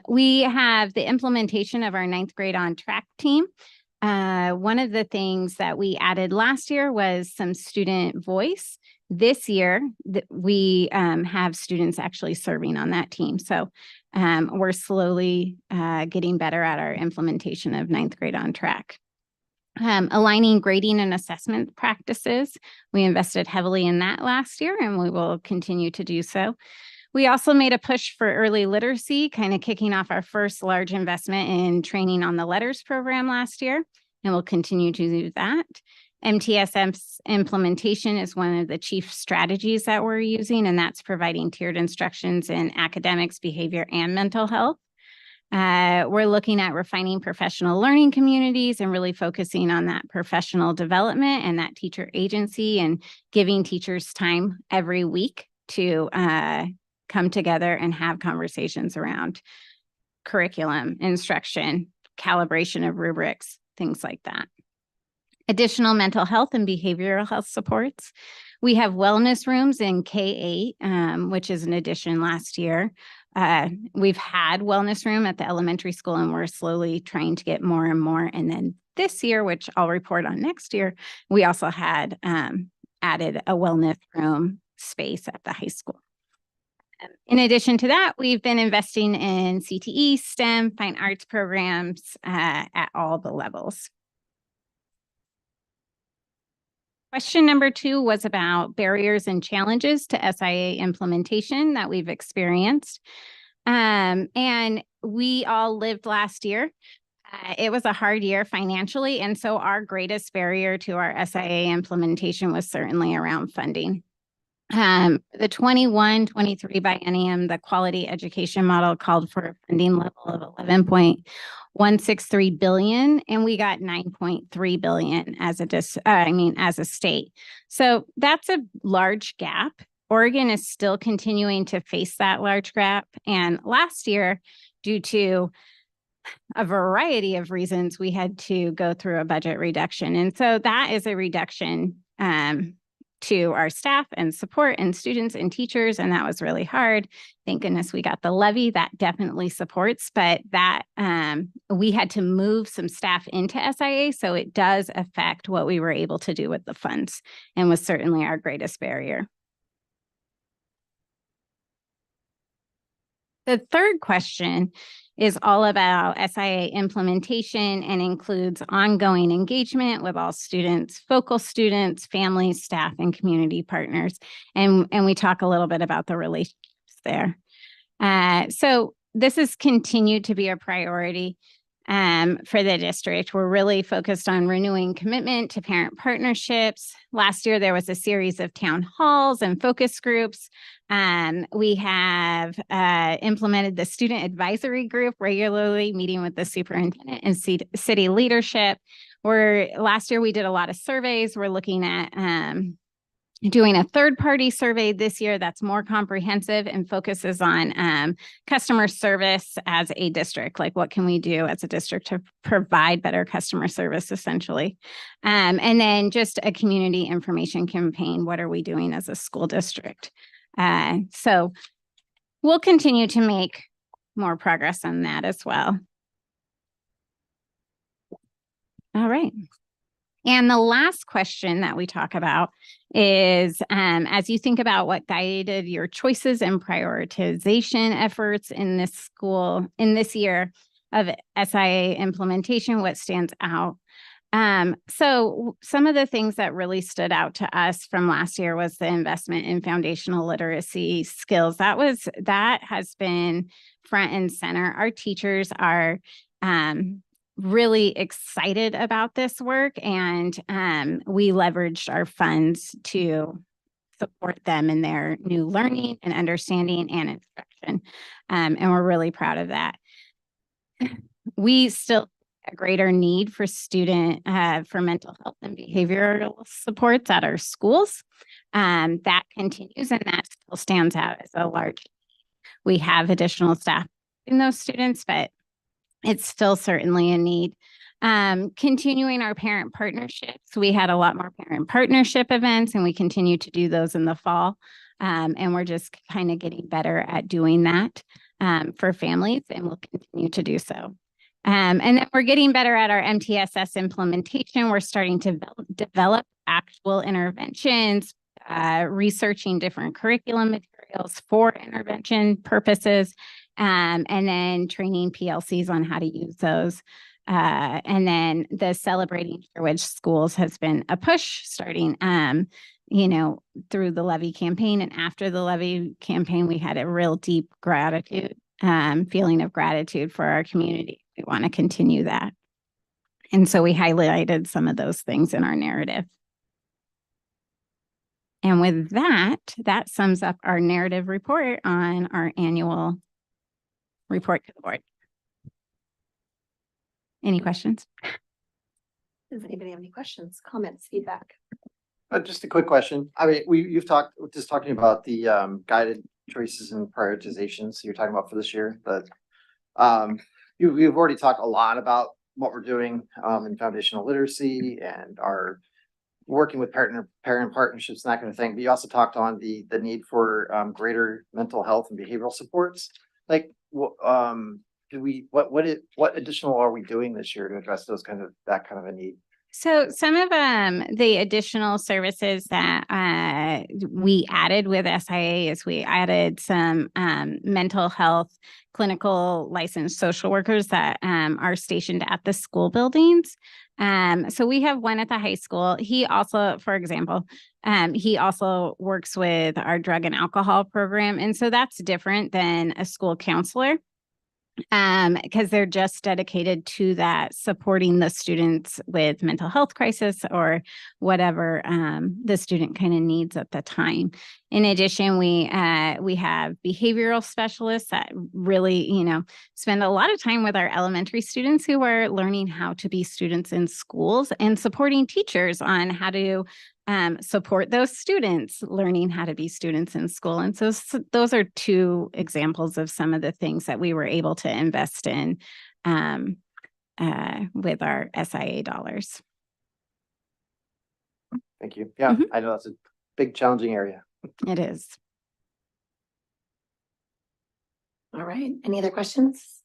We have the implementation of our 9th grade on track team. One of the things that we added last year was some student voice. This year, we have students actually serving on that team. So we're slowly getting better at our implementation of 9th grade on track. Aligning grading and assessment practices. We invested heavily in that last year and we will continue to do so. We also made a push for early literacy, kind of kicking off our first large investment in training on the LETTERS program last year, and we'll continue to do that. MTSM's implementation is one of the chief strategies that we're using, and that's providing tiered instructions in academics, behavior, and mental health. We're looking at refining professional learning communities and really focusing on that professional development and that teacher agency and giving teachers time every week to come together and have conversations around curriculum, instruction, calibration of rubrics, things like that. Additional mental health and behavioral health supports. We have wellness rooms in K-8, which is an addition last year. We've had wellness room at the elementary school and we're slowly trying to get more and more. And then this year, which I'll report on next year, we also had added a wellness room space at the high school. In addition to that, we've been investing in CTE, STEM, fine arts programs at all the levels. Question number 2 was about barriers and challenges to SIA implementation that we've experienced. And we all lived last year. It was a hard year financially. And so our greatest barrier to our SIA implementation was certainly around funding. The 21-23 biennium, the quality education model called for a funding level of $11.163 billion, and we got $9.3 billion as a state. So that's a large gap. Oregon is still continuing to face that large gap. And last year, due to a variety of reasons, we had to go through a budget reduction. And so that is a reduction to our staff and support and students and teachers. And that was really hard. Thank goodness we got the levy. That definitely supports, but that we had to move some staff into SIA. So it does affect what we were able to do with the funds and was certainly our greatest barrier. The third question is all about SIA implementation and includes ongoing engagement with all students, focal students, families, staff, and community partners. And we talk a little bit about the relationships there. So this has continued to be a priority. for the district. We're really focused on renewing commitment to parent partnerships. Last year, there was a series of town halls and focus groups. We have implemented the student advisory group, regularly meeting with the superintendent and city leadership. Last year we did a lot of surveys. We're looking at doing a third-party survey this year that's more comprehensive and focuses on customer service as a district. Like, what can we do as a district to provide better customer service, essentially? And then just a community information campaign. What are we doing as a school district? So we'll continue to make more progress on that as well. All right. And the last question that we talk about is, as you think about what guided your choices and prioritization efforts in this year of SIA implementation, what stands out? So some of the things that really stood out to us from last year was the investment in foundational literacy skills. That has been front and center. Our teachers are really excited about this work, and we leveraged our funds to support them in their new learning and understanding and instruction. And we're really proud of that. We still a greater need for for mental health and behavioral supports at our schools. That continues, and that still stands out as a large need. We have additional staff in those students, but it's still certainly a need. Continuing our parent partnerships. We had a lot more parent partnership events, and we continue to do those in the fall. And we're just kind of getting better at doing that for families, and we'll continue to do so. And then we're getting better at our MTSS implementation. We're starting to develop actual interventions, researching different curriculum materials for intervention purposes, and then training PLCs on how to use those. And then the Celebrating Sherwood Schools has been a push starting, through the Levy campaign. And after the Levy campaign, we had a real deep feeling of gratitude for our community. We want to continue that. And so we highlighted some of those things in our narrative. And with that sums up our narrative report on our annual report to the board. Any questions? Does anybody have any questions, comments, feedback? Just a quick question. I mean, you've talking about the guided choices and prioritizations you're talking about for this year, but you've already talked a lot about what we're doing in foundational literacy and our working with parent partnerships and that kind of thing. But you also talked on the need for greater mental health and behavioral supports. Like, what additional are we doing this year to address that kind of a need? So some of the additional services that we added with SIA is we added some mental health clinical licensed social workers that are stationed at the school buildings. So we have one at the high school. He also, for example, he also works with our drug and alcohol program. And so that's different than a school counselor, because they're just dedicated to that, supporting the students with mental health crisis or whatever the student kind of needs at the time. In addition, we have behavioral specialists that really, spend a lot of time with our elementary students who are learning how to be students in schools and supporting teachers on how to support those students learning how to be students in school. And so those are two examples of some of the things that we were able to invest in with our SIA dollars. Thank you. Yeah, I know that's a big challenging area. It is. All right. Any other questions?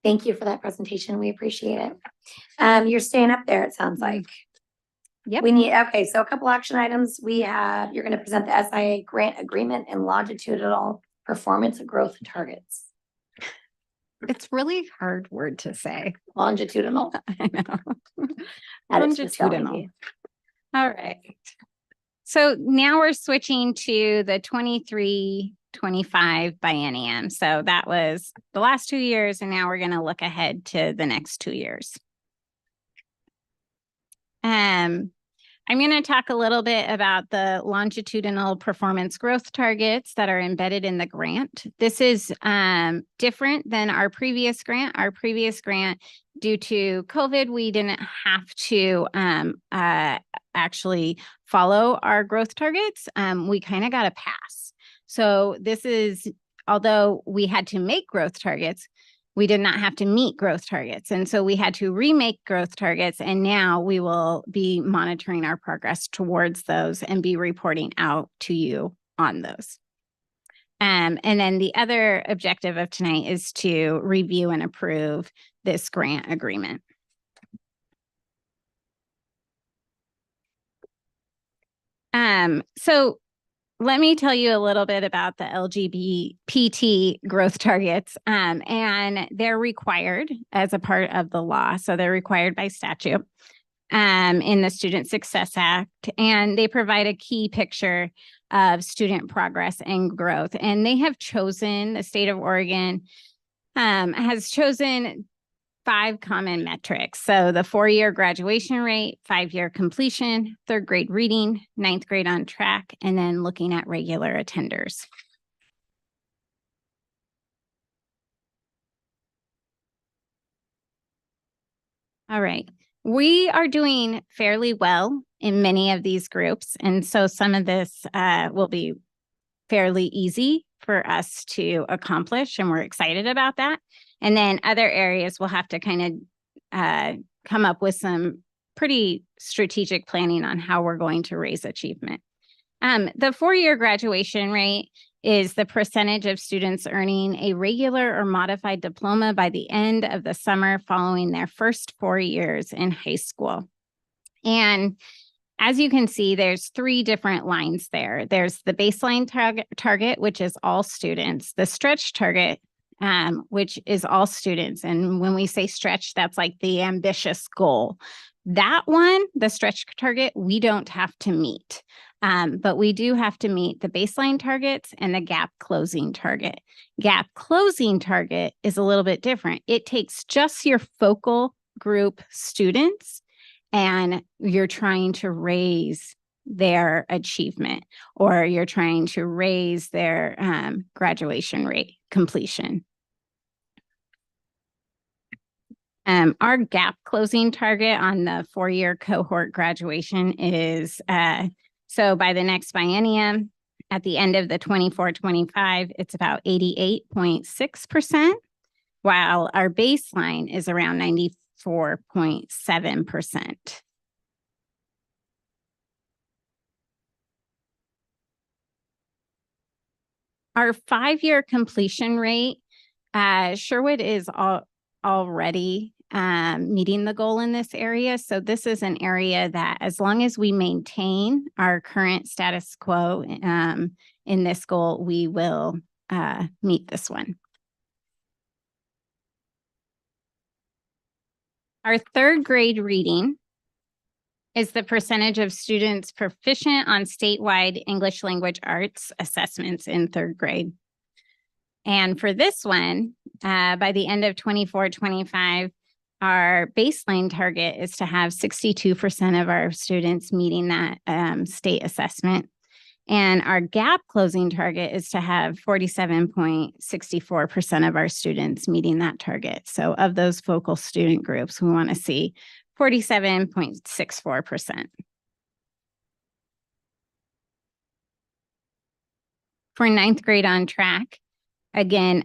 Thank you for that presentation. We appreciate it. You're staying up there, it sounds like. Yep. Okay, so a couple action items. You're going to present the SIA grant agreement and longitudinal performance growth targets. It's really hard word to say. Longitudinal. I know. Longitudinal. All right. So now we're switching to the 23 25 biennium. So that was the last 2 years, and now we're going to look ahead to the next 2 years. I'm going to talk a little bit about the longitudinal performance growth targets that are embedded in the grant. This is different than our previous grant. Our previous grant, due to COVID, we didn't have to actually follow our growth targets. We kind of got a pass. So this is, although we had to make growth targets, we did not have to meet growth targets. And so we had to remake growth targets. And now we will be monitoring our progress towards those and be reporting out to you on those. And then the other objective of tonight is to review and approve this grant agreement. So let me tell you a little bit about the LGBT growth targets, and they're required as a part of the law. So they're required by statute in the Student Success Act, and they provide a key picture of student progress and growth. And they have chosen, the state of Oregon has chosen 5 common metrics. So the 4-year graduation rate, 5-year completion, 3rd grade reading, 9th grade on track, and then looking at regular attenders. All right. We are doing fairly well in many of these groups. And so some of this will be fairly easy for us to accomplish, and we're excited about that. And then other areas we'll have to kind of come up with some pretty strategic planning on how we're going to raise achievement. The 4-year graduation rate is the percentage of students earning a regular or modified diploma by the end of the summer following their first 4 years in high school. And as you can see, there's 3 different lines there. There's the baseline target, which is all students, the stretch target, which is all students. And when we say stretch, that's like the ambitious goal. That one, the stretch target, we don't have to meet, but we do have to meet the baseline targets and the gap closing target. Gap closing target is a little bit different. It takes just your focal group students, and you're trying to raise their achievement, or you're trying to raise their graduation rate completion. Our gap closing target on the 4-year cohort graduation is, so by the next biennium, at the end of the 24-25, it's about 88.6%, while our baseline is around 94.7%. Our 5-year completion rate, Sherwood is already meeting the goal in this area. So this is an area that, as long as we maintain our current status quo in this goal, we will meet this one. Our 3rd grade reading is the percentage of students proficient on statewide English language arts assessments in 3rd grade. And for this one, by the end of 24-25, our baseline target is to have 62% of our students meeting that state assessment. And our gap closing target is to have 47.64% of our students meeting that target. So of those focal student groups, we want to see 47.64%. For 9th grade on track, again,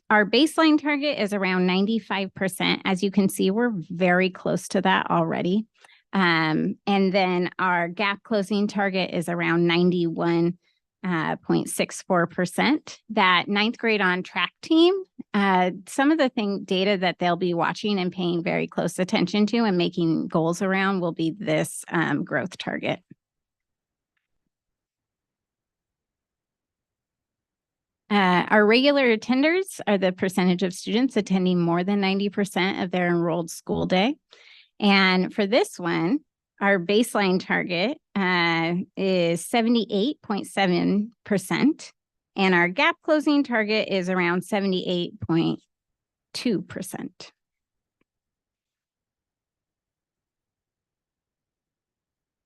our baseline target is around 95%. As you can see, we're very close to that already. And then our gap closing target is around 91.64%. That 9th grade on track team, some of the data that they'll be watching and paying very close attention to and making goals around will be this growth target. Our regular attenders are the percentage of students attending more than 90% of their enrolled school day. And for this one, our baseline target is 78.7%. And our gap closing target is around 78.2%.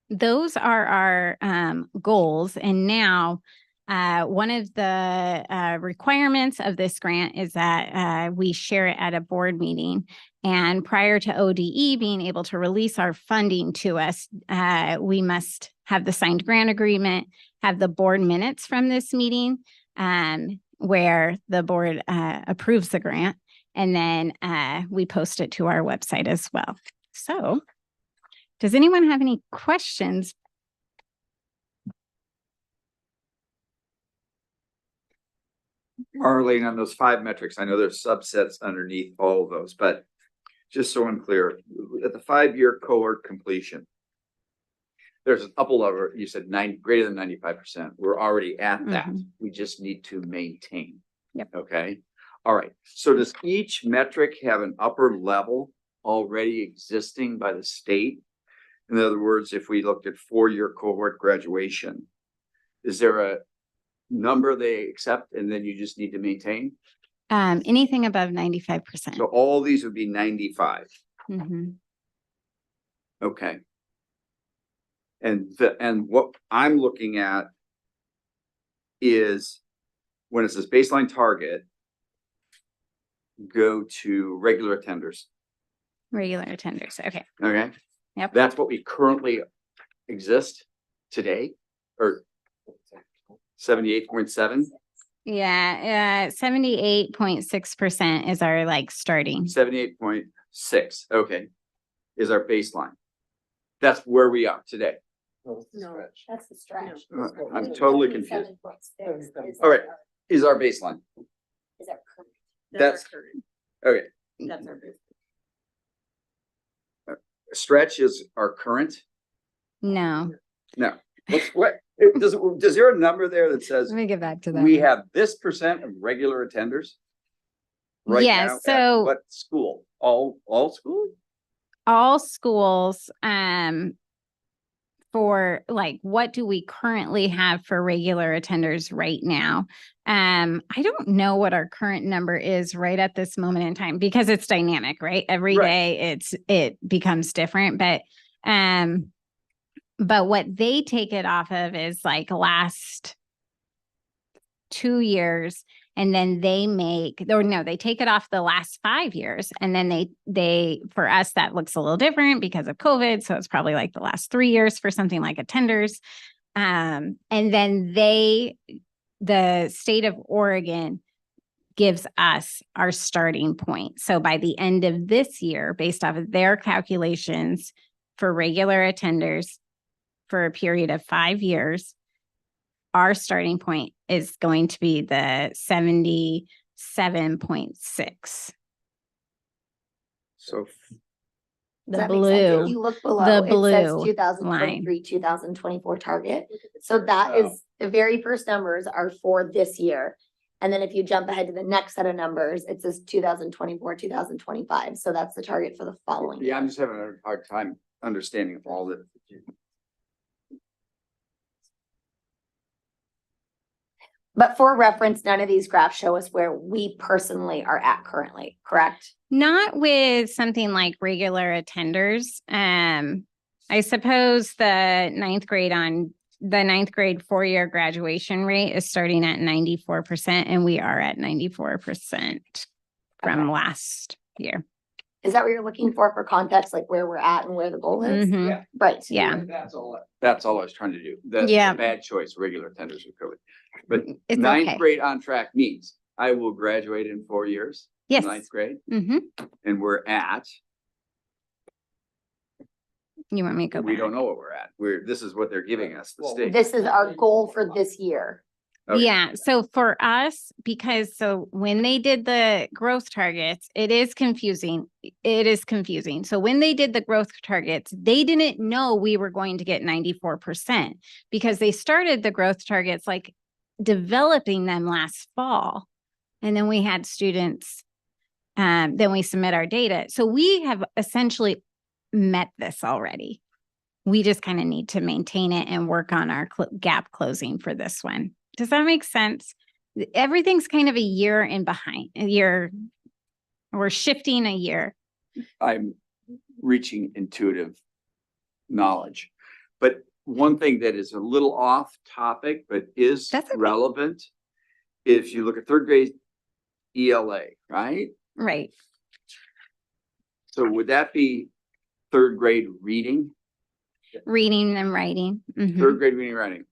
Those are our goals. And now one of the requirements of this grant is that we share it at a board meeting. And prior to ODE being able to release our funding to us, we must have the signed grant agreement, have the board minutes from this meeting where the board approves the grant, and then we post it to our website as well. So does anyone have any questions? Marlene, on those 5 metrics, I know there's subsets underneath all of those, but just so I'm clear, at the 5-year cohort completion, there's a couple of, you said greater than 95%. We're already at that. We just need to maintain. Yep. Okay. All right. So does each metric have an upper level already existing by the state? In other words, if we looked at 4-year cohort graduation, is there a number they accept and then you just need to maintain? Anything above 95%. So all these would be 95. Mhm. Okay. And what I'm looking at is when it says baseline target, go to regular attenders. Regular attenders. Okay. Okay. Yep. That's what we currently exist today, or 78.7. Yeah. 78.6% is our like starting. 78.6. Okay. Is our baseline. That's where we are today. No, that's the stretch. I'm totally confused. All right. Is our baseline. Is that current? That's okay. That's our business. Stretch is our current. No. No. What does there a number there that says Let me get back to that. we have this percent of regular attenders? Right Yes, now at so- what school? All schools? All schools, for like, what do we currently have for regular attenders right now? I don't know what our current number is right at this moment in time because it's dynamic, right? Every day it becomes different, but what they take it off of is like last 2 years, and then they take it off the last 5 years. And then they, for us, that looks a little different because of COVID. So it's probably like the last 3 years for something like attenders. And then the state of Oregon gives us our starting point. So by the end of this year, based off of their calculations for regular attenders for a period of 5 years, our starting point is going to be the 77.6. So The Does that make sense? blue, If you look below, the it blue says line. 2023, 2024 target. So that is the very first numbers are for this year. And then if you jump ahead to the next set of numbers, it says 2024, 2025. So that's the target for the following year. yeah, I'm just having a hard time understanding all that. But for reference, none of these graphs show us where we personally are at currently, correct? Not with something like regular attenders. I suppose the ninth grade 4-year graduation rate is starting at 94%, and we are at 94% from last year. Is that what you're looking for context, like where we're at and where the goal is? Mhm. Yeah. Right. Yeah. That's all I was trying to do. That's Yeah. a bad choice, regular attenders with COVID. But It's ninth okay. grade on track means I will graduate in 4 years. Yes. Ninth grade, Mm-hmm. and we're at, You want me to go we back? don't know what we're at. This is what they're giving us, the state. This is our goal for this year. Okay. Yeah. So for us, so when they did the growth targets, it is confusing. It is confusing. So when they did the growth targets, they didn't know we were going to get 94% because they started the growth targets like developing them last fall. And then we had students, then we submit our data. So we have essentially met this already. We just kind of need to maintain it and work on our gap closing for this one. Does that make sense? everything's kind of a year in behind, we're shifting a year. I'm reaching intuitive knowledge. But one thing that is a little off topic, but is relevant, if you look at third grade ELA, right? Right. So would that be third grade reading? Reading and writing. Mhm. Third grade reading and writing.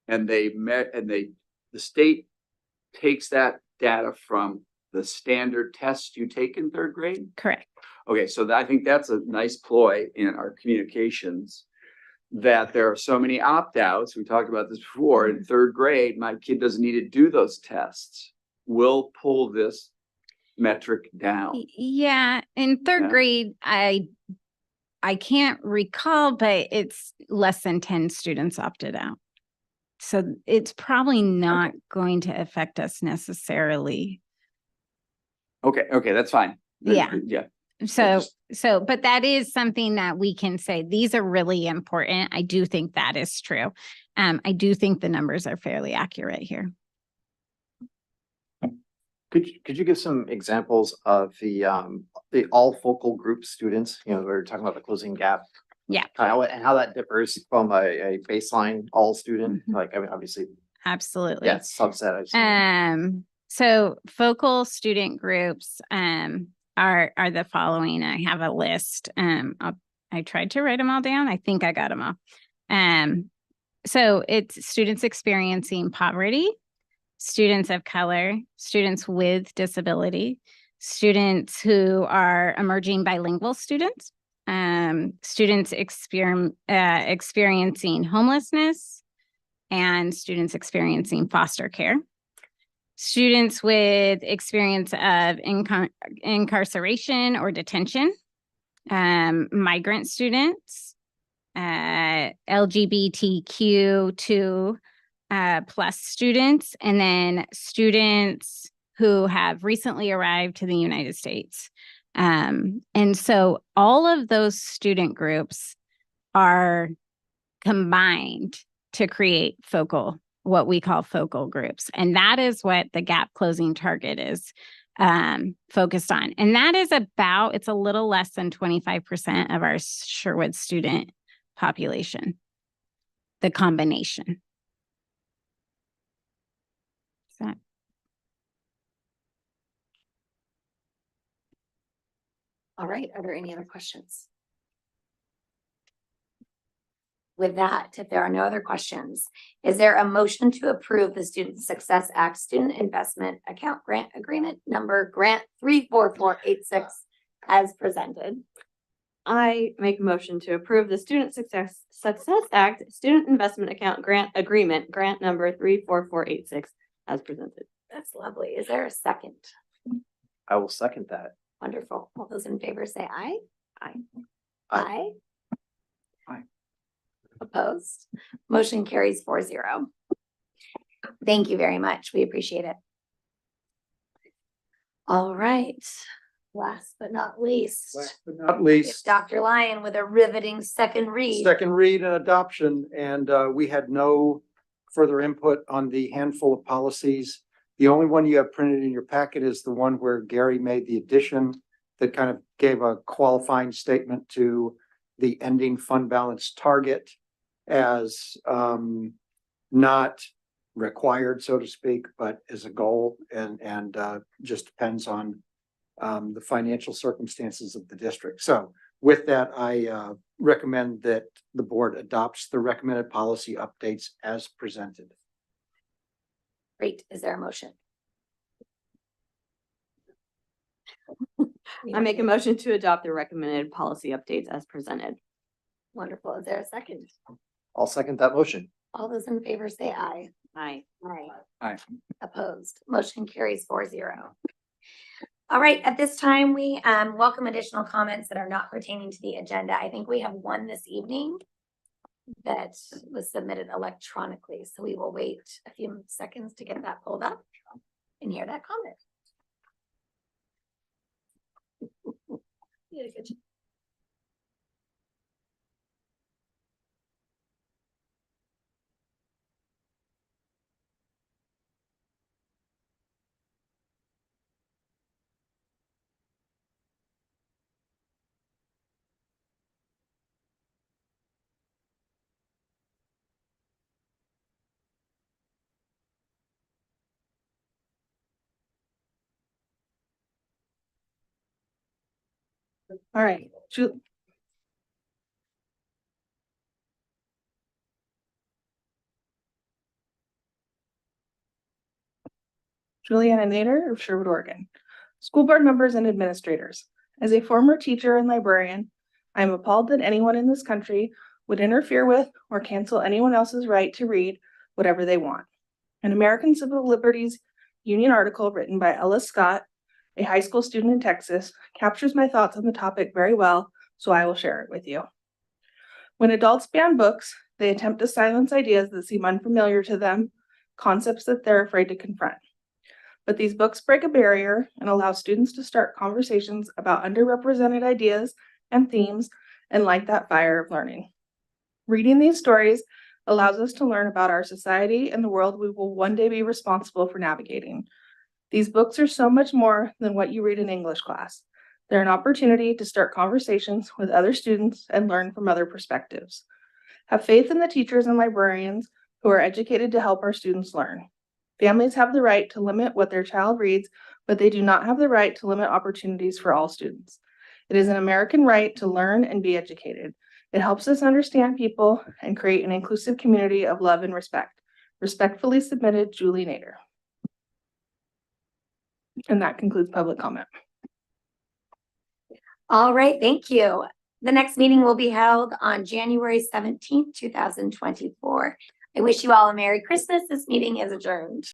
And the state takes that data from the standard tests you take in third grade? Correct. Okay, so I think that's a nice ploy in our communications, that there are so many opt-outs. We talked about this before. In third grade, my kid doesn't need to do those tests. We'll pull this metric down. Yeah, in third Yeah. grade, I can't recall, but it's less than 10 students opted out. So it's probably not going to affect us necessarily. Okay, that's fine. Yeah. Yeah. So, but that is something that we can say, these are really important. I do think that is true. I do think the numbers are fairly accurate here. Could you give some examples of the all focal group students? You know, we were talking about the closing gap. Yeah. And how that differs from a baseline all student, like, I mean, obviously. Absolutely. Yeah, subset. I've seen. So focal student groups, are the following. I have a list. I tried to write them all down. I think I got them all. So it's students experiencing poverty, students of color, students with disability, students who are emerging bilingual students, students experiencing homelessness, and students experiencing foster care. Students with experience of incarceration or detention, migrant students, LGBTQ2 plus students, and then students who have recently arrived to the United States. And so all of those student groups are combined to create what we call focal groups. And that is what the gap closing target is focused on. And that is it's a little less than 25% of our Sherwood student population, the combination. All right, are there any other questions? With that, if there are no other questions, is there a motion to approve the Student Success Act Student Investment Account Grant Agreement number grant 34486 as presented? I make a motion to approve the Student Success Act Student Investment Account Grant Agreement, grant number 34486 as presented. That's lovely. Is there a second? I will second that. Wonderful. All those in favor say aye. Aye. Aye. Aye. Opposed? Motion carries 4-0. Thank you very much. We appreciate it. All right. Last but not least. Not least. Dr. Lyon with a riveting second read. Second read and adoption, and we had no further input on the handful of policies. The only one you have printed in your packet is the one where Gary made the addition that kind of gave a qualifying statement to the ending fund balance target as not required, so to speak, but as a goal, and just depends on the financial circumstances of the district. So with that, I recommend that the board adopts the recommended policy updates as presented. Great. Is there a motion? I make a motion to adopt the recommended policy updates as presented. Wonderful. Is there a second? I'll second that motion. All those in favor say aye. Aye. Aye. Aye. Opposed. Motion carries 4-0. All right, at this time, we welcome additional comments that are not pertaining to the agenda. I think we have one this evening that was submitted electronically. So we will wait a few seconds to get that pulled up and hear that comment. You did a good job. All right. Juliana Nader of Sherwood, Oregon. School board members and administrators. As a former teacher and librarian, I am appalled that anyone in this country would interfere with or cancel anyone else's right to read whatever they want. An American Civil Liberties Union article written by Ellis Scott, a high school student in Texas, captures my thoughts on the topic very well, so I will share it with you. When adults ban books, they attempt to silence ideas that seem unfamiliar to them, concepts that they're afraid to confront. But these books break a barrier and allow students to start conversations about underrepresented ideas and themes and light that fire of learning. Reading these stories allows us to learn about our society and the world we will one day be responsible for navigating. These books are so much more than what you read in English class. They're an opportunity to start conversations with other students and learn from other perspectives. Have faith in the teachers and librarians who are educated to help our students learn. Families have the right to limit what their child reads, but they do not have the right to limit opportunities for all students. It is an American right to learn and be educated. It helps us understand people and create an inclusive community of love and respect. Respectfully submitted, Julie Nader. And that concludes public comment. All right, thank you. The next meeting will be held on January 17th, 2024. I wish you all a Merry Christmas. This meeting is adjourned.